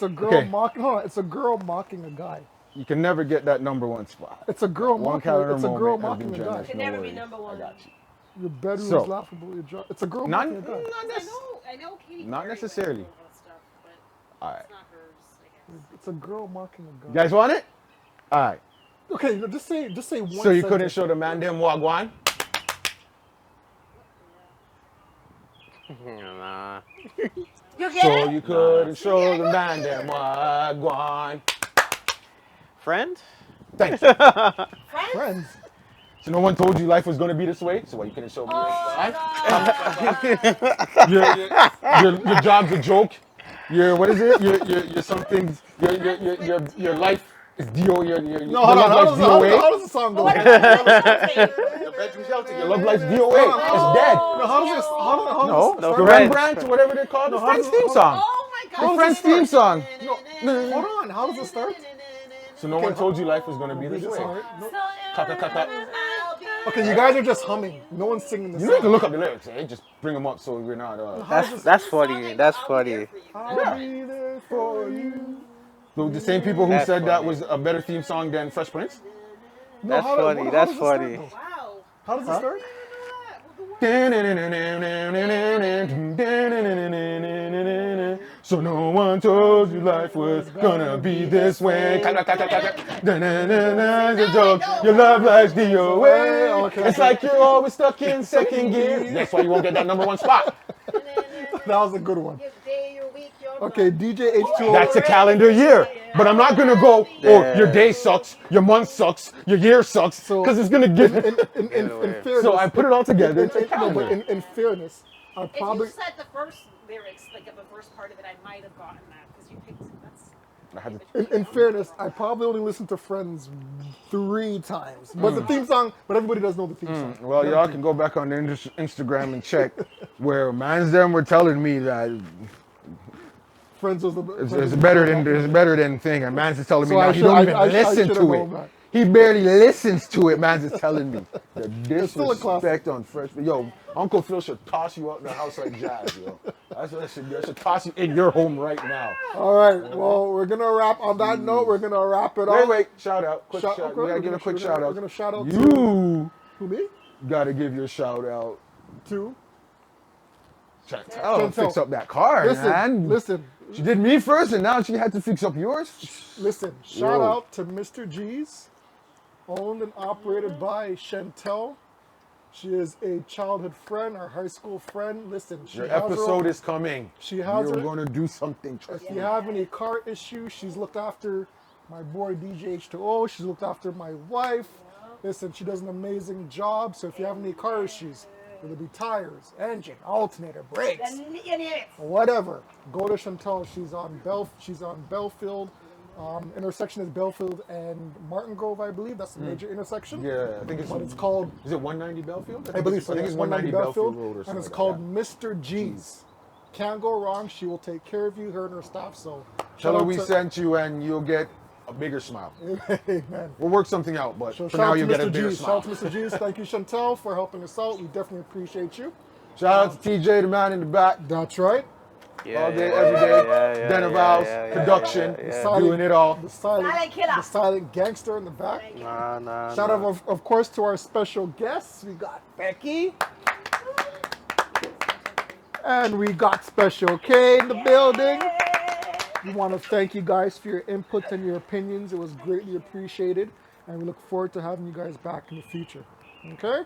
a girl Okay. mocking. Hold on. It's a girl mocking a guy. You can never get that number one spot. It's a girl One mocking. calendar It's a girl moment has been mocking a guy. generous. Can No never be worries. number one. I got you. Your bedroom So- is laughable. It's a girl Not, mocking a guy. I know Katy Not Perry necessarily. went through all that stuff, but All right. it's not hers, I guess. It's a girl mocking a You guy. guys want it? All right. Okay, no, just say one. So you couldn't sentence. show the man them wagwan? Nah. You get So it? you couldn't show the man them wagwan. Friend? Thanks. Friends? Friends. So no one told you life was going to be this way? So why you couldn't show me Oh, this? Your job's a joke. Your what is it? Your something. Your life Is DO your No, hold on. love life's DOA? How does the song go? What about Your bedroom shelter. Your love life's DOA. It's dead. No, how does this? How No, does no, this the start? Rembrandt or whatever they're called. The Friends theme song. Oh my The God. Friends theme song. Hold on. How does it start? So no one told you life was gonna be this way. Sorry. No. Clap, clap, clap. Okay, you guys are just humming. No one's singing the You don't song. even look up the lyrics, eh? Just bring them up so we're not. That's funny. That's funny. I'll be there for you. The same people who That's said that funny. was a better theme song than Fresh Prince. No, That's how funny. how That's does it start, funny. though? Wow. How does it start? So no one told you life was gonna be this way. It's a joke. Your love life's DOA. Okay. It's like you're always stuck in second gear. That's why you won't get that #1 spot. That was a good one. Okay, DJ H2O. That's a calendar year. But I'm not gonna go, oh, your day sucks, your month sucks, your year sucks, So- because it's gonna give. In fairness, So I put it all together. It's a no, but calendar. in fairness, I If probably you said the first lyrics, like of the first part of it, I might have gotten that because you picked. That's. I had to- in fairness, I probably only listened to Friends 3 times. But the theme song, but everybody does know the theme song. Well, y'all can go back on the Instagram and check where mans them were telling me that Friends was the it's better than thing, and mans is telling me So now I he should- don't I- even I listen should've to known it. that. He barely listens to it. Mans is telling me the still a classic. disrespect on Fresh. Yo, Uncle Phil should toss you out in the house like jazz, yo. That's what I should do. I should toss you in your home right now. All right, well, we're going to wrap on that note. We're going to wrap it up. Wait, shout out, quick Shout- shout. okay, We gotta we're give a gonna- quick we're gonna- shout out. we're gonna shout out You Who, me? gotta give your shout out. To? Chantel, Chantel. fix up that car, man. Listen. She did me first, and now she had to fix up yours. Listen, shout Yo. out to Mr. G's, owned and operated by Chantel. She is a childhood friend, our high school friend. Listen, she Your has her episode own- is coming. She has You're her- gonna do something. Trust If me. you have any car issues, she's looked after my boy DJ H2O. She's looked after my wife. Listen, she does an amazing job. So if you have any car issues, whether it be tires, engine, alternator, brakes, whatever, go to Chantel. She's on Belfield. Intersection is Belfield and Martin Grove, I believe. That's the major intersection. Yeah, I think it's. But it's called, Is it 190 Belfield? I believe so. I think yes, it's 190 Belfield Road or something. and it's like called that. Mr. G's. Can't go wrong. She will take care of you, her and her staff. So Tell shout her out we to- sent you, and you'll get a bigger smile. Amen. We'll work something out, but So for shout now out you to get a Mr. bigger G's. smile. Shout out to Mr. G's. Thank you, Chantel, for helping us out. We definitely appreciate you. Shout out to TJ, the man in the back. That's right. All day, every day. Den of House, production, doing it all. The silent killer. The silent gangster in the back. Nah. Shout out, of course, to our special guests. We got Becky. And we got Special K in the building. We want to thank you guys for your input and your opinions. It was greatly appreciated. And we look forward to having you guys back in the future. Okay?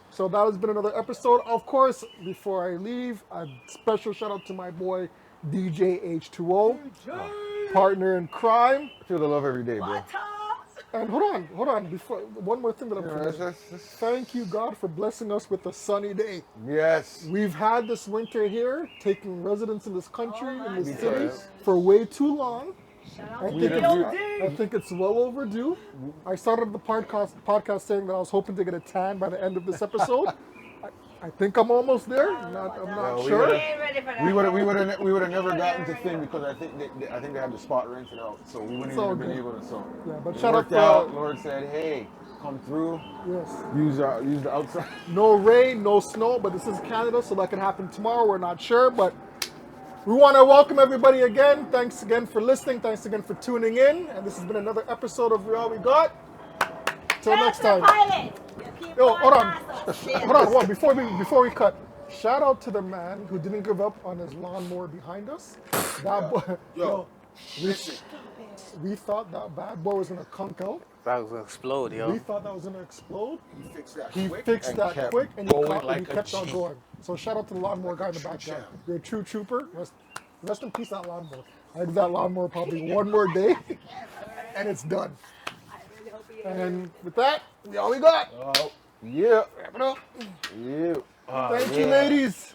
So that has been another episode. Of course, before I leave, a special shout out to my boy DJ H2O, partner in crime. I feel the love every day, bro. And hold on. Before one more thing that I'm forgetting. Thank you, God, for blessing us with a sunny day. Yes. We've had this winter here, taking residence in this country, in this city, Because- for way too long. I We think, done- I think it's well overdue. I started the podcast saying that I was hoping to get a tan by the end of this episode. I think I'm almost there. I'm not we sure. would've- We would have never gotten to thing because I think they had the spot rented out, so we wouldn't It's all even been good. able to. So Yeah, but it shout out worked to out. Lord said, "Hey, come through. yes. Use the outside." No rain, no snow, but this is Canada, so that can happen tomorrow. We're not sure, but we want to welcome everybody again. Thanks again for listening. Thanks again for tuning in. And this has been another episode of We All We Got. Till next time. Yo, hold on. Hold on. Before we cut. Shout out to the man who didn't give up on his lawnmower behind us. That boy. Yo, listen. We thought that bad boy was gonna conk out. That was gonna explode, We yo. thought that was gonna explode. He fixed that He quick. fixed and that kept quick and he, going caught, like and he a kept on G. going. So shout out to the lawnmower guy in the background. You're a true trooper. Rest in peace, that lawnmower. I do that lawnmower probably one more day and it's done. And with that, we all we got. Oh, yeah. Wrap it up. Yeah. Thank you, ladies.